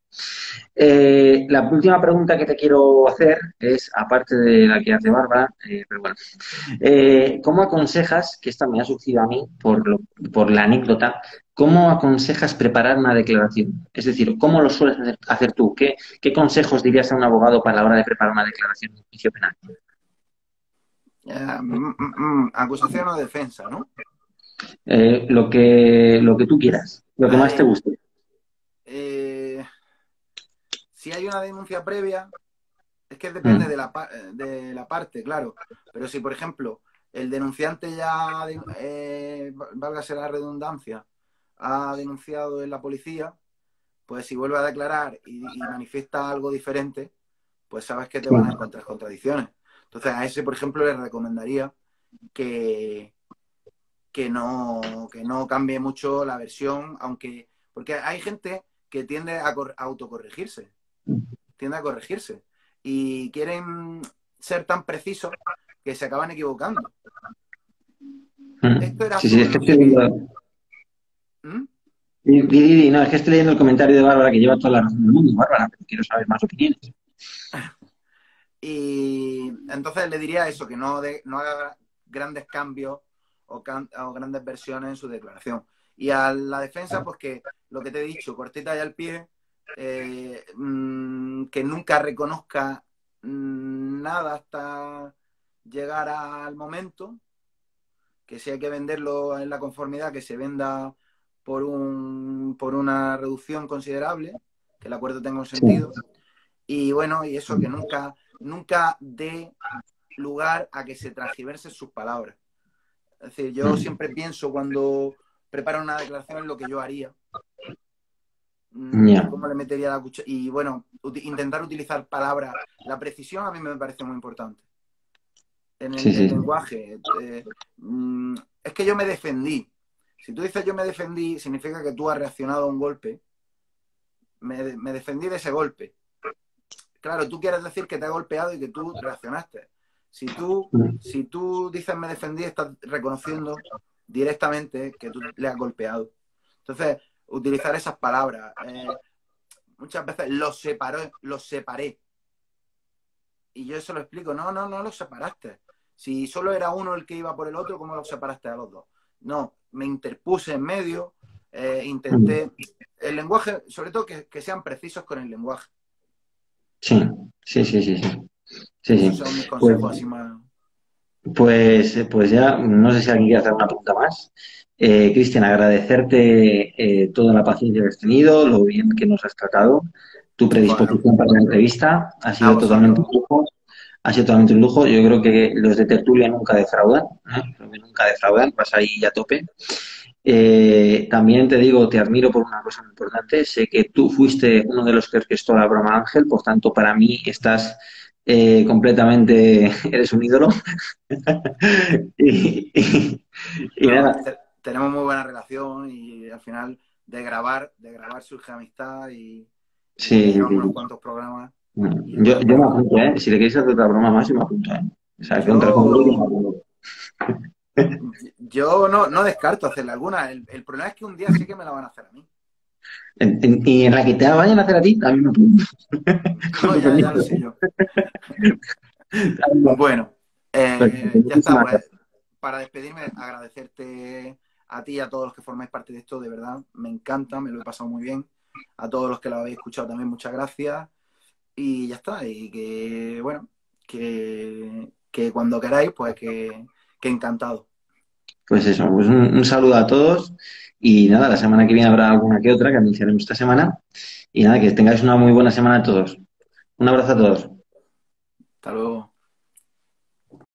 La última pregunta que te quiero hacer es, aparte de la que hace Bárbara, pero bueno, ¿cómo aconsejas, que esta me ha surgido a mí por la anécdota, cómo aconsejas preparar una declaración? Es decir, ¿cómo lo sueles hacer tú? ¿Qué consejos dirías a un abogado para la hora de preparar una declaración en un juicio penal? Acusación o defensa, ¿no? Lo que tú quieras, lo que más te Vale. guste. Si hay una denuncia previa, es que depende Mm, de la parte, claro. Pero si, por ejemplo, el denunciante ya, válgase la redundancia, ha denunciado en la policía, pues si vuelve a declarar y manifiesta algo diferente, pues sabes que te sí, van a encontrar contradicciones. Entonces, a ese, por ejemplo, le recomendaría que, que no cambie mucho la versión, aunque, porque hay gente que tiende a autocorregirse, tiende a corregirse y quieren ser tan precisos que se acaban equivocando. Esto era sí, sí, es azul, que no estoy sé qué. viendo. ¿Mm? No, es que estoy leyendo el comentario de Bárbara que lleva toda la razón del mundo, Bárbara, pero quiero saber más opiniones. Y entonces le diría eso, que no haga grandes cambios o grandes versiones en su declaración. Y a la defensa, pues que lo que te he dicho, cortita y al pie, que nunca reconozca nada hasta llegar al momento, que si hay que venderlo en la conformidad, que se venda por una reducción considerable, que el acuerdo tenga un Sí. sentido. Y bueno, y eso, que nunca dé lugar a que se transgiversen sus palabras. Es decir, yo siempre pienso cuando preparo una declaración en lo que yo haría, Ya, cómo le metería la cuchara. Y bueno, intentar utilizar palabras. La precisión a mí me parece muy importante. En sí, el sí, sí. lenguaje. Es que yo me defendí. Si tú dices yo me defendí, significa que tú has reaccionado a un golpe. Me defendí de ese golpe. Claro, tú quieres decir que te ha golpeado y que tú reaccionaste. Si tú dices me defendí, estás reconociendo directamente que tú le has golpeado. Entonces, utilizar esas palabras. Muchas veces los separé. Y yo eso lo explico. No los separaste. Si solo era uno el que iba por el otro, ¿cómo los separaste a los dos? No, me interpuse en medio, intenté. El lenguaje, sobre todo que sean precisos con el lenguaje. Sí, sí, sí, sí, sí. Sí, Esos sí. son mis Pues, consejos así más. pues ya, no sé si alguien quiere hacer una pregunta más. Cristian, agradecerte toda la paciencia que has tenido, lo bien que nos has tratado, tu Bueno, predisposición para la entrevista, a vosotros. ha sido totalmente un lujo. Yo creo que los de tertulia nunca defraudan, ¿eh? Creo que nunca defraudan, vas ahí a tope. También te digo, te admiro por una cosa muy importante. Sé que tú fuiste uno de los que orquestó la broma Ángel, por tanto, para mí estás completamente, eres un ídolo. y, y- y No, nada, tenemos muy buena relación y al final de grabar surge amistad y ya sí, sí, llevamos unos sí. cuantos programas y Yo me bueno, apunto, ¿eh? Si le queréis hacer otra broma más, yo me apunto, ¿eh? O sea, contra conmigo yo me yo, apunto. yo no descarto hacerle alguna. El problema es que un día sí que me la van a hacer a mí. Y en la que te vayan a hacer a ti, también me apunto. Con No, tu ya lo permiso. sé yo. Bueno, Perfecto, ya está, muchísimas pues gracias. para despedirme, agradecerte a ti y a todos los que formáis parte de esto, de verdad, me encanta, me lo he pasado muy bien. A todos los que lo habéis escuchado también, muchas gracias. Y ya está, y que, bueno, que cuando queráis, pues que encantado. Pues eso, pues un saludo a todos y nada, la semana que viene habrá alguna que otra que anunciaremos esta semana y nada, que tengáis una muy buena semana a todos. Un abrazo a todos. Hasta luego.